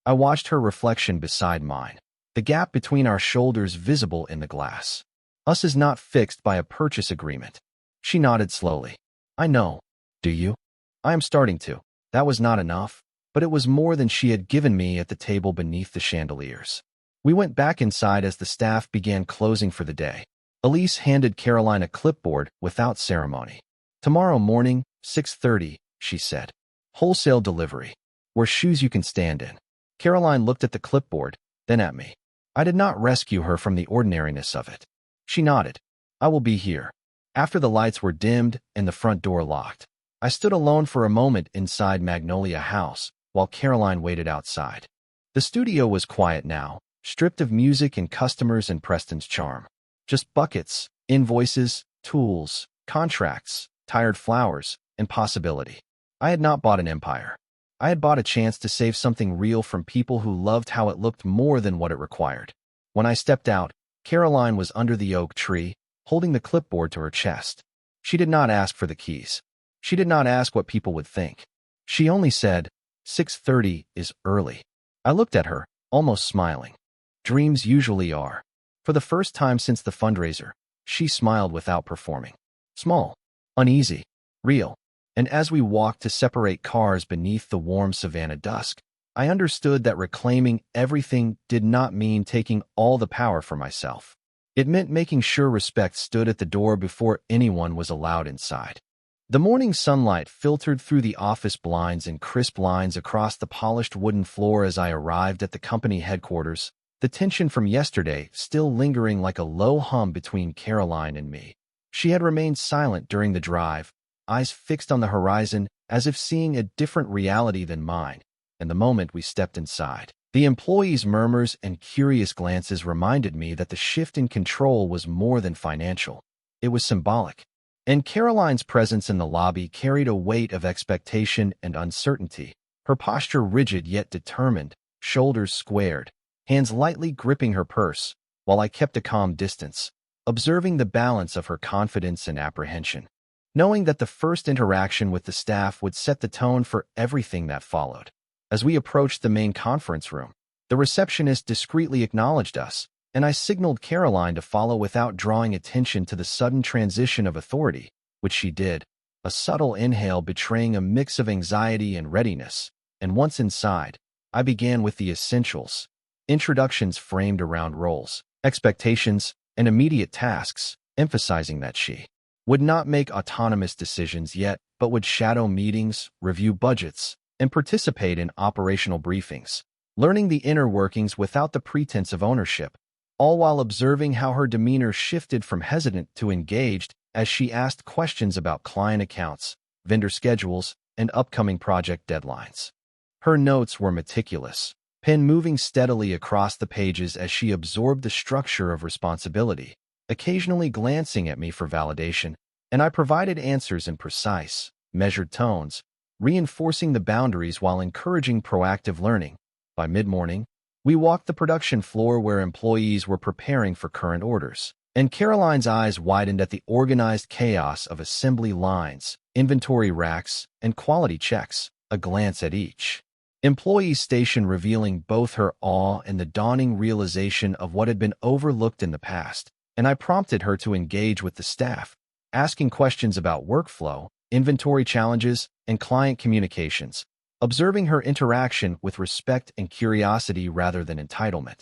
I watched her reflection beside mine, the gap between our shoulders visible in the glass. Us is not fixed by a purchase agreement. She nodded slowly. I know. Do you? I am starting to. That was not enough, but it was more than she had given me at the table beneath the chandeliers. We went back inside as the staff began closing for the day. Elise handed Caroline a clipboard without ceremony. Tomorrow morning, 6:30, she said. Wholesale delivery. Wear shoes you can stand in. Caroline looked at the clipboard, then at me. I did not rescue her from the ordinariness of it. She nodded. I will be here. After the lights were dimmed and the front door locked, I stood alone for a moment inside Magnolia House while Caroline waited outside. The studio was quiet now, stripped of music and customers and Preston's charm. Just buckets, invoices, tools, contracts, tired flowers, and possibility. I had not bought an empire. I had bought a chance to save something real from people who loved how it looked more than what it required. When I stepped out, Caroline was under the oak tree, holding the clipboard to her chest. She did not ask for the keys. She did not ask what people would think. She only said, 6:30 is early. I looked at her, almost smiling. Dreams usually are. For the first time since the fundraiser, she smiled without performing. Small, uneasy, real. And as we walked to separate cars beneath the warm Savannah dusk, I understood that reclaiming everything did not mean taking all the power for myself. It meant making sure respect stood at the door before anyone was allowed inside. The morning sunlight filtered through the office blinds in crisp lines across the polished wooden floor as I arrived at the company headquarters, the tension from yesterday still lingering like a low hum between Caroline and me. She had remained silent during the drive, eyes fixed on the horizon as if seeing a different reality than mine, and the moment we stepped inside, the employees' murmurs and curious glances reminded me that the shift in control was more than financial. It was symbolic. And Caroline's presence in the lobby carried a weight of expectation and uncertainty, her posture rigid yet determined, shoulders squared, hands lightly gripping her purse, while I kept a calm distance, observing the balance of her confidence and apprehension, knowing that the first interaction with the staff would set the tone for everything that followed. As we approached the main conference room, the receptionist discreetly acknowledged us, and I signaled Caroline to follow without drawing attention to the sudden transition of authority, which she did, a subtle inhale betraying a mix of anxiety and readiness. And once inside, I began with the essentials, introductions framed around roles, expectations, and immediate tasks, emphasizing that she would not make autonomous decisions yet, but would shadow meetings, review budgets, and participate in operational briefings, learning the inner workings without the pretense of ownership, all while observing how her demeanor shifted from hesitant to engaged as she asked questions about client accounts, vendor schedules, and upcoming project deadlines. Her notes were meticulous, pen moving steadily across the pages as she absorbed the structure of responsibility, occasionally glancing at me for validation, and I provided answers in precise, measured tones, reinforcing the boundaries while encouraging proactive learning. By mid-morning, we walked the production floor where employees were preparing for current orders, and Caroline's eyes widened at the organized chaos of assembly lines, inventory racks, and quality checks, a glance at each employee station revealing both her awe and the dawning realization of what had been overlooked in the past, and I prompted her to engage with the staff, asking questions about workflow, inventory challenges, and client communications, observing her interaction with respect and curiosity rather than entitlement,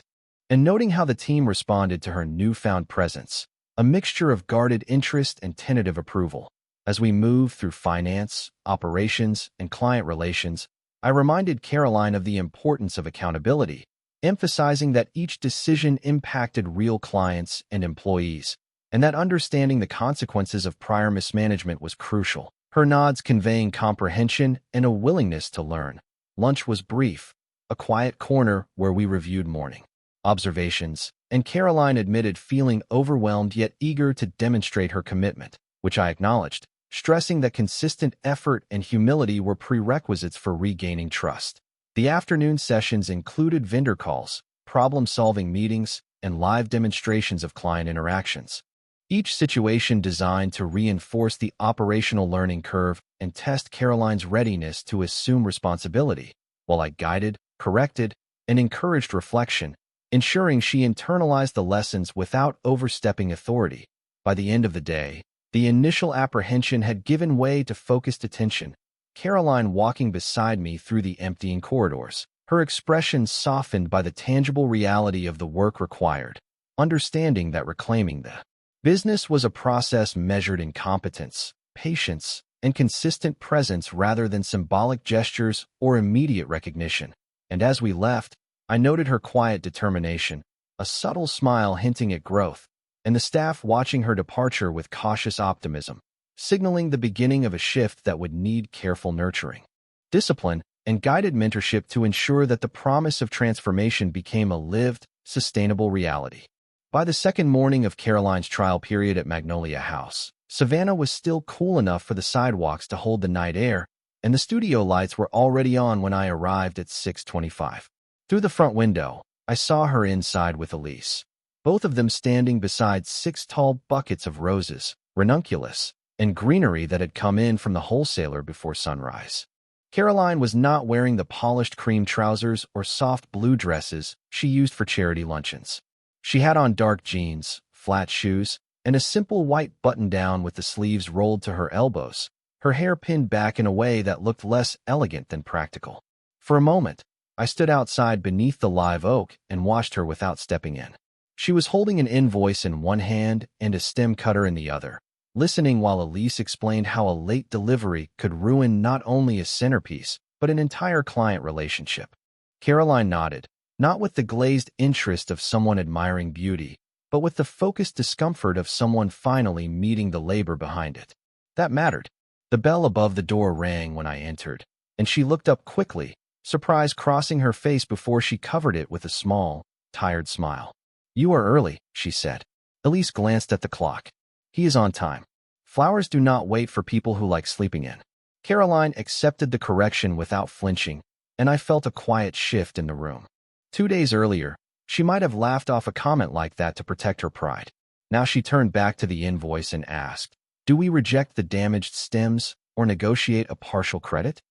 and noting how the team responded to her newfound presence, a mixture of guarded interest and tentative approval. As we moved through finance, operations, and client relations, I reminded Caroline of the importance of accountability, emphasizing that each decision impacted real clients and employees, and that understanding the consequences of prior mismanagement was crucial. Her nods conveying comprehension and a willingness to learn. Lunch was brief, a quiet corner where we reviewed morning observations, and Caroline admitted feeling overwhelmed yet eager to demonstrate her commitment, which I acknowledged, stressing that consistent effort and humility were prerequisites for regaining trust. The afternoon sessions included vendor calls, problem-solving meetings, and live demonstrations of client interactions, each situation designed to reinforce the operational learning curve and test Caroline's readiness to assume responsibility, while I guided, corrected, and encouraged reflection, ensuring she internalized the lessons without overstepping authority. By the end of the day, the initial apprehension had given way to focused attention, Caroline walking beside me through the emptying corridors, her expression softened by the tangible reality of the work required, understanding that reclaiming the business was a process measured in competence, patience, and consistent presence rather than symbolic gestures or immediate recognition. And as we left, I noted her quiet determination, a subtle smile hinting at growth, and the staff watching her departure with cautious optimism, signaling the beginning of a shift that would need careful nurturing, discipline, and guided mentorship to ensure that the promise of transformation became a lived, sustainable reality. By the second morning of Caroline's trial period at Magnolia House, Savannah was still cool enough for the sidewalks to hold the night air, and the studio lights were already on when I arrived at 6:25. Through the front window, I saw her inside with Elise, both of them standing beside 6 tall buckets of roses, ranunculus, and greenery that had come in from the wholesaler before sunrise. Caroline was not wearing the polished cream trousers or soft blue dresses she used for charity luncheons. She had on dark jeans, flat shoes, and a simple white button-down with the sleeves rolled to her elbows, her hair pinned back in a way that looked less elegant than practical. For a moment, I stood outside beneath the live oak and watched her without stepping in. She was holding an invoice in one hand and a stem cutter in the other, listening while Elise explained how a late delivery could ruin not only a centerpiece, but an entire client relationship. Caroline nodded, not with the glazed interest of someone admiring beauty, but with the focused discomfort of someone finally meeting the labor behind it. That mattered. The bell above the door rang when I entered, and she looked up quickly, surprise crossing her face before she covered it with a small, tired smile. "You are early," she said. Elise glanced at the clock. "He is on time. Flowers do not wait for people who like sleeping in." Caroline accepted the correction without flinching, and I felt a quiet shift in the room. 2 days earlier, she might have laughed off a comment like that to protect her pride. Now she turned back to the invoice and asked, "Do we reject the damaged stems or negotiate a partial credit?"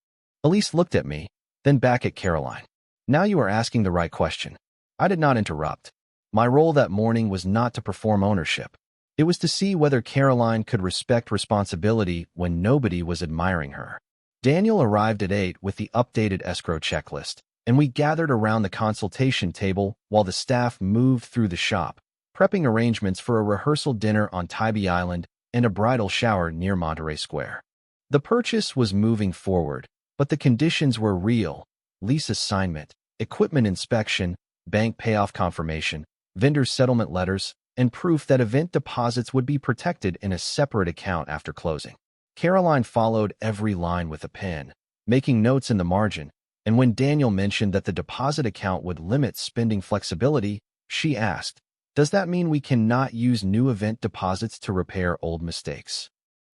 Elise looked at me, then back at Caroline. "Now you are asking the right question." I did not interrupt. My role that morning was not to perform ownership. It was to see whether Caroline could respect responsibility when nobody was admiring her. Daniel arrived at 8 with the updated escrow checklist, and we gathered around the consultation table while the staff moved through the shop, prepping arrangements for a rehearsal dinner on Tybee Island and a bridal shower near Monterey Square. The purchase was moving forward, but the conditions were real: lease assignment, equipment inspection, bank payoff confirmation, vendor settlement letters, and proof that event deposits would be protected in a separate account after closing. Caroline followed every line with a pen, making notes in the margin, and when Daniel mentioned that the deposit account would limit spending flexibility, she asked, "Does that mean we cannot use new event deposits to repair old mistakes?"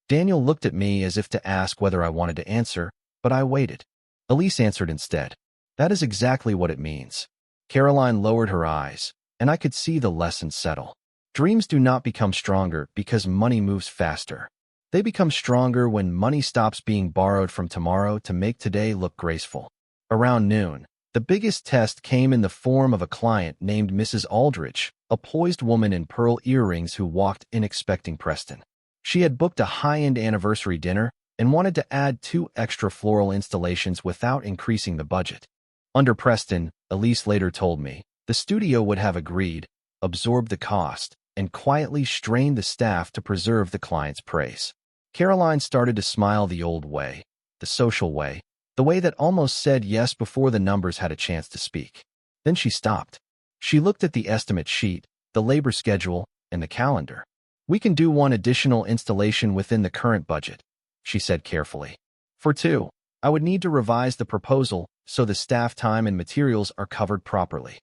Daniel looked at me as if to ask whether I wanted to answer, but I waited. Elise answered instead, "That is exactly what it means." Caroline lowered her eyes, and I could see the lesson settle. Dreams do not become stronger because money moves faster. They become stronger when money stops being borrowed from tomorrow to make today look graceful. Around noon, the biggest test came in the form of a client named Mrs. Aldridge, a poised woman in pearl earrings who walked in expecting Preston. She had booked a high-end anniversary dinner and wanted to add 2 extra floral installations without increasing the budget. Under Preston, Elise later told me, the studio would have agreed, absorbed the cost, and quietly strained the staff to preserve the client's praise. Caroline started to smile the old way, the social way, the way that almost said yes before the numbers had a chance to speak. Then she stopped. She looked at the estimate sheet, the labor schedule, and the calendar. "We can do 1 additional installation within the current budget," she said carefully. "For 2, I would need to revise the proposal so the staff time and materials are covered properly."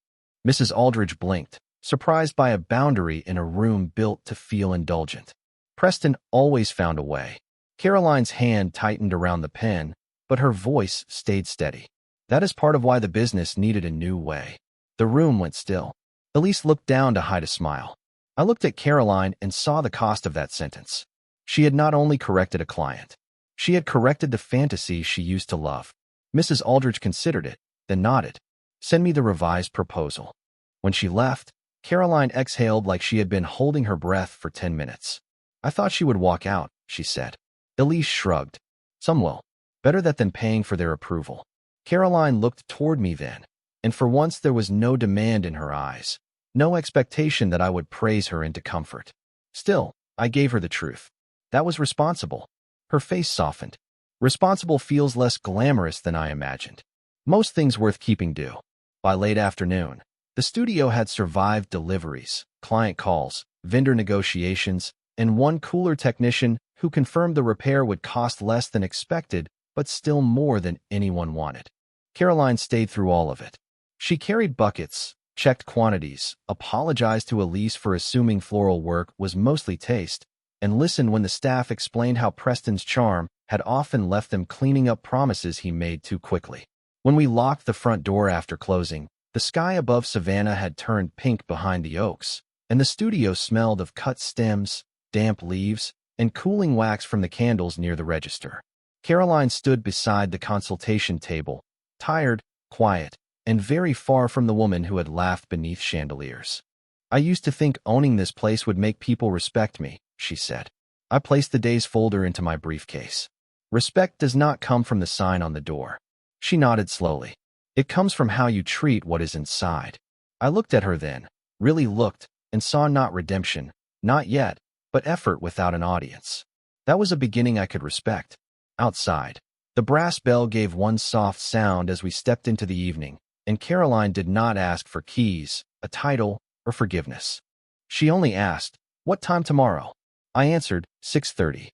Mrs. Aldridge blinked, surprised by a boundary in a room built to feel indulgent. Preston always found a way. Caroline's hand tightened around the pen, but her voice stayed steady. "That is part of why the business needed a new way." The room went still. Elise looked down to hide a smile. I looked at Caroline and saw the cost of that sentence. She had not only corrected a client, she had corrected the fantasy she used to love. Mrs. Aldridge considered it, then nodded. "Send me the revised proposal." When she left, Caroline exhaled like she had been holding her breath for 10 minutes. "I thought she would walk out," she said. Elise shrugged. "Some will. Better that than paying for their approval." Caroline looked toward me then, and for once there was no demand in her eyes, no expectation that I would praise her into comfort. Still, I gave her the truth. That was responsible. Her face softened. Responsible feels less glamorous than I imagined. Most things worth keeping do. By late afternoon, the studio had survived deliveries, client calls, vendor negotiations, and 1 cooler technician who confirmed the repair would cost less than expected, but still more than anyone wanted. Caroline stayed through all of it. She carried buckets, checked quantities, apologized to Elise for assuming floral work was mostly taste, and listened when the staff explained how Preston's charm had often left them cleaning up promises he made too quickly. When we locked the front door after closing, the sky above Savannah had turned pink behind the oaks, and the studio smelled of cut stems, damp leaves, and cooling wax from the candles near the register. Caroline stood beside the consultation table, tired, quiet, and very far from the woman who had laughed beneath chandeliers. "I used to think owning this place would make people respect me," she said. I placed the day's folder into my briefcase. "Respect does not come from the sign on the door." She nodded slowly. It comes from how you treat what is inside. I looked at her then, really looked, and saw not redemption, not yet, but effort without an audience. That was a beginning I could respect. Outside, the brass bell gave one soft sound as we stepped into the evening, and Caroline did not ask for keys, a title, or forgiveness. She only asked, "What time tomorrow?" I answered, 6:30.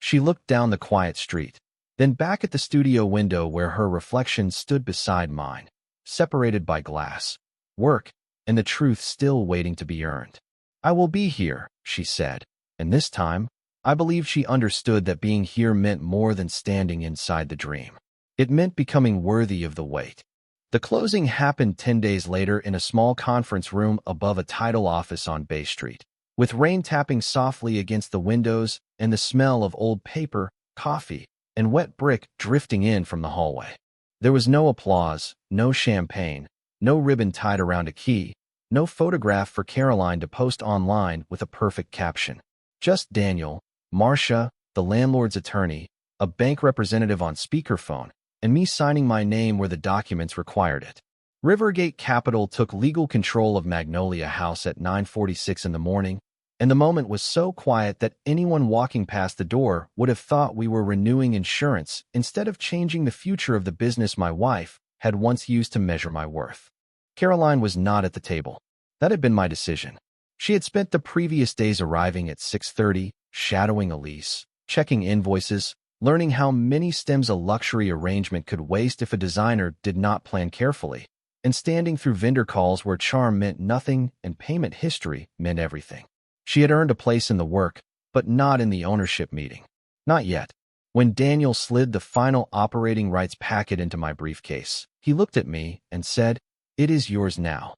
She looked down the quiet street, then back at the studio window where her reflection stood beside mine, separated by glass, work, and the truth still waiting to be earned. "I will be here," she said, and this time, I believe she understood that being here meant more than standing inside the dream. It meant becoming worthy of the wait. The closing happened 10 days later in a small conference room above a title office on Bay Street, with rain tapping softly against the windows and the smell of old paper, coffee, and wet brick drifting in from the hallway. There was no applause, no champagne, no ribbon tied around a key, no photograph for Caroline to post online with a perfect caption. Just Daniel, Marcia, the landlord's attorney, a bank representative on speakerphone, and me signing my name where the documents required it. Rivergate Capital took legal control of Magnolia House at 9:46 in the morning, and the moment was so quiet that anyone walking past the door would have thought we were renewing insurance instead of changing the future of the business my wife had once used to measure my worth. Caroline was not at the table. That had been my decision. She had spent the previous days arriving at 6:30, shadowing a lease, checking invoices, learning how many stems a luxury arrangement could waste if a designer did not plan carefully, and standing through vendor calls where charm meant nothing and payment history meant everything. She had earned a place in the work, but not in the ownership meeting. Not yet. When Daniel slid the final operating rights packet into my briefcase, he looked at me and said, "It is yours now."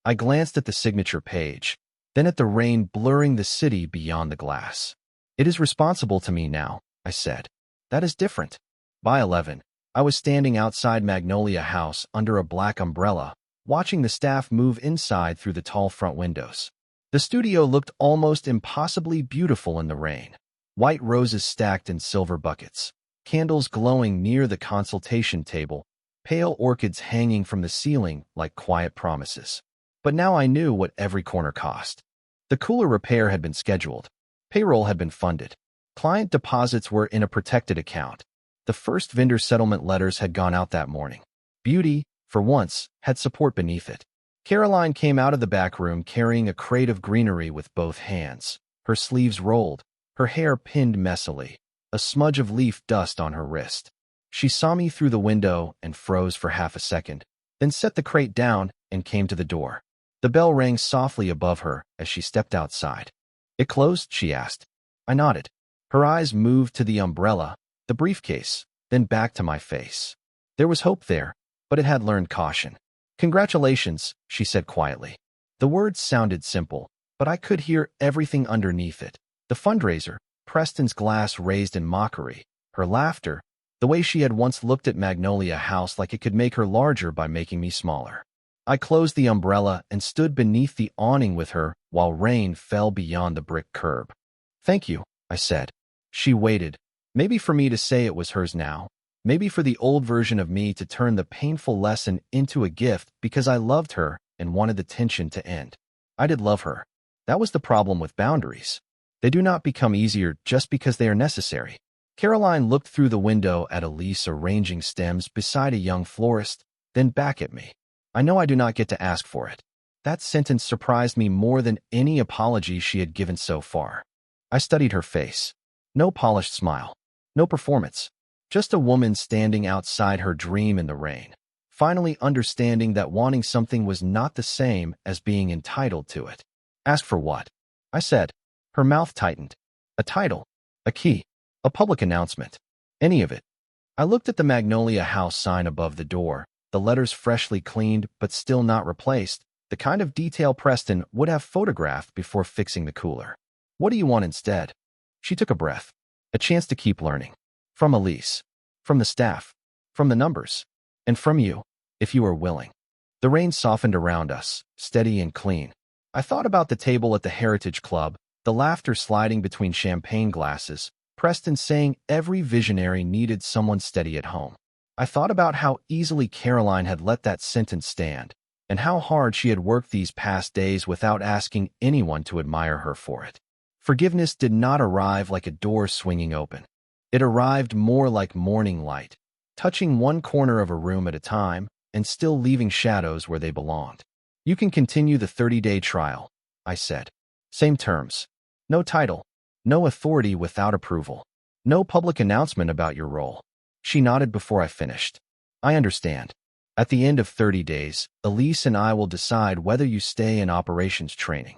I glanced at the signature page, then at the rain blurring the city beyond the glass. "It is responsible to me now," I said. "That is different." By 11, I was standing outside Magnolia House under a black umbrella, watching the staff move inside through the tall front windows. The studio looked almost impossibly beautiful in the rain. White roses stacked in silver buckets, candles glowing near the consultation table, pale orchids hanging from the ceiling like quiet promises. But now I knew what every corner cost. The cooler repair had been scheduled. Payroll had been funded. Client deposits were in a protected account. The first vendor settlement letters had gone out that morning. Beauty, for once, had support beneath it. Caroline came out of the back room carrying a crate of greenery with both hands, her sleeves rolled, her hair pinned messily, a smudge of leaf dust on her wrist. She saw me through the window and froze for half a second, then set the crate down and came to the door. The bell rang softly above her as she stepped outside. "It closed?" she asked. I nodded. Her eyes moved to the umbrella, the briefcase, then back to my face. There was hope there, but it had learned caution. "Congratulations," she said quietly. The words sounded simple, but I could hear everything underneath it. The fundraiser, Preston's glass raised in mockery, her laughter, the way she had once looked at Magnolia House like it could make her larger by making me smaller. I closed the umbrella and stood beneath the awning with her while rain fell beyond the brick curb. "Thank you," I said. She waited, maybe for me to say it was hers now, maybe for the old version of me to turn the painful lesson into a gift because I loved her and wanted the tension to end. I did love her. That was the problem with boundaries. They do not become easier just because they are necessary. Caroline looked through the window at Elise arranging stems beside a young florist, then back at me. "I know I do not get to ask for it." That sentence surprised me more than any apology she had given so far. I studied her face. No polished smile. No performance. Just a woman standing outside her dream in the rain, finally understanding that wanting something was not the same as being entitled to it. "Ask for what?" I said. Her mouth tightened. "A title. A key. A public announcement. Any of it." I looked at the Magnolia House sign above the door, the letters freshly cleaned but still not replaced, the kind of detail Preston would have photographed before fixing the cooler. "What do you want instead?" She took a breath. "A chance to keep learning. From Elise. From the staff. From the numbers. And from you, if you are willing." The rain softened around us, steady and clean. I thought about the table at the Heritage Club, the laughter sliding between champagne glasses, Preston saying every visionary needed someone steady at home. I thought about how easily Caroline had let that sentence stand, and how hard she had worked these past days without asking anyone to admire her for it. Forgiveness did not arrive like a door swinging open. It arrived more like morning light, touching one corner of a room at a time and still leaving shadows where they belonged. You can continue the 30-day trial, I said. Same terms. No title. No authority without approval. No public announcement about your role. She nodded before I finished. I understand. At the end of 30 days, Elise and I will decide whether you stay in operations training.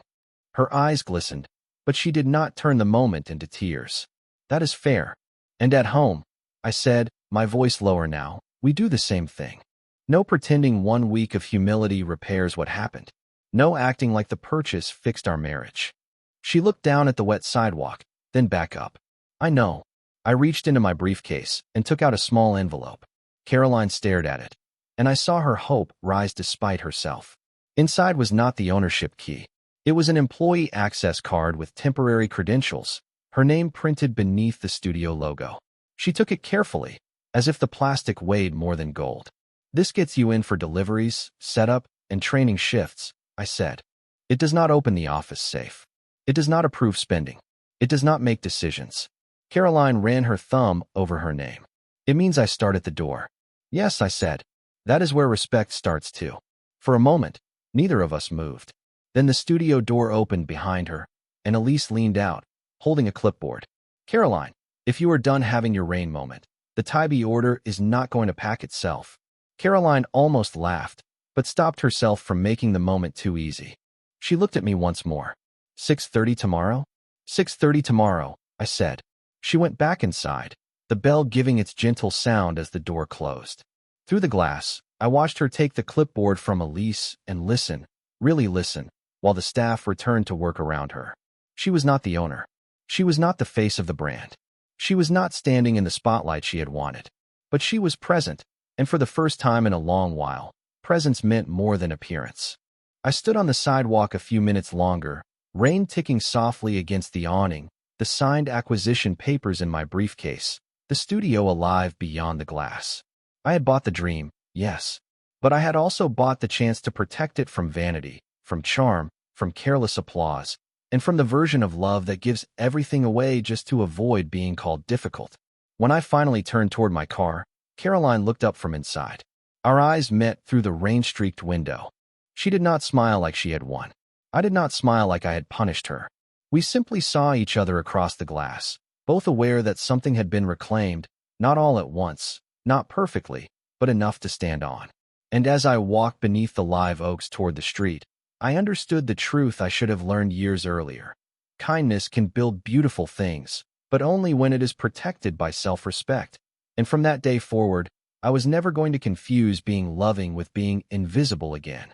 Her eyes glistened, but she did not turn the moment into tears. That is fair. And at home, I said, my voice lower now, we do the same thing. No pretending 1 week of humility repairs what happened. No acting like the purchase fixed our marriage. She looked down at the wet sidewalk, then back up. I know. I reached into my briefcase and took out a small envelope. Caroline stared at it, and I saw her hope rise despite herself. Inside was not the ownership key. It was an employee access card with temporary credentials, her name printed beneath the studio logo. She took it carefully, as if the plastic weighed more than gold. This gets you in for deliveries, setup, and training shifts, I said. It does not open the office safe. It does not approve spending. It does not make decisions. Caroline ran her thumb over her name. It means I start at the door. Yes, I said. That is where respect starts too. For a moment, neither of us moved. Then the studio door opened behind her, and Elise leaned out, holding a clipboard. Caroline, if you are done having your rain moment, the Tybee order is not going to pack itself. Caroline almost laughed, but stopped herself from making the moment too easy. She looked at me once more. 6:30 tomorrow? 6:30 tomorrow, I said. She went back inside, the bell giving its gentle sound as the door closed. Through the glass, I watched her take the clipboard from Elise and listen, really listen, while the staff returned to work around her. She was not the owner. She was not the face of the brand. She was not standing in the spotlight she had wanted. But she was present, and for the first time in a long while, presence meant more than appearance. I stood on the sidewalk a few minutes longer, rain ticking softly against the awning, the signed acquisition papers in my briefcase, the studio alive beyond the glass. I had bought the dream, yes, but I had also bought the chance to protect it from vanity, from charm, from careless applause, and from the version of love that gives everything away just to avoid being called difficult. When I finally turned toward my car, Caroline looked up from inside. Our eyes met through the rain-streaked window. She did not smile like she had won. I did not smile like I had punished her. We simply saw each other across the glass, both aware that something had been reclaimed, not all at once, not perfectly, but enough to stand on. And as I walked beneath the live oaks toward the street, I understood the truth I should have learned years earlier. Kindness can build beautiful things, but only when it is protected by self-respect. And from that day forward, I was never going to confuse being loving with being invisible again.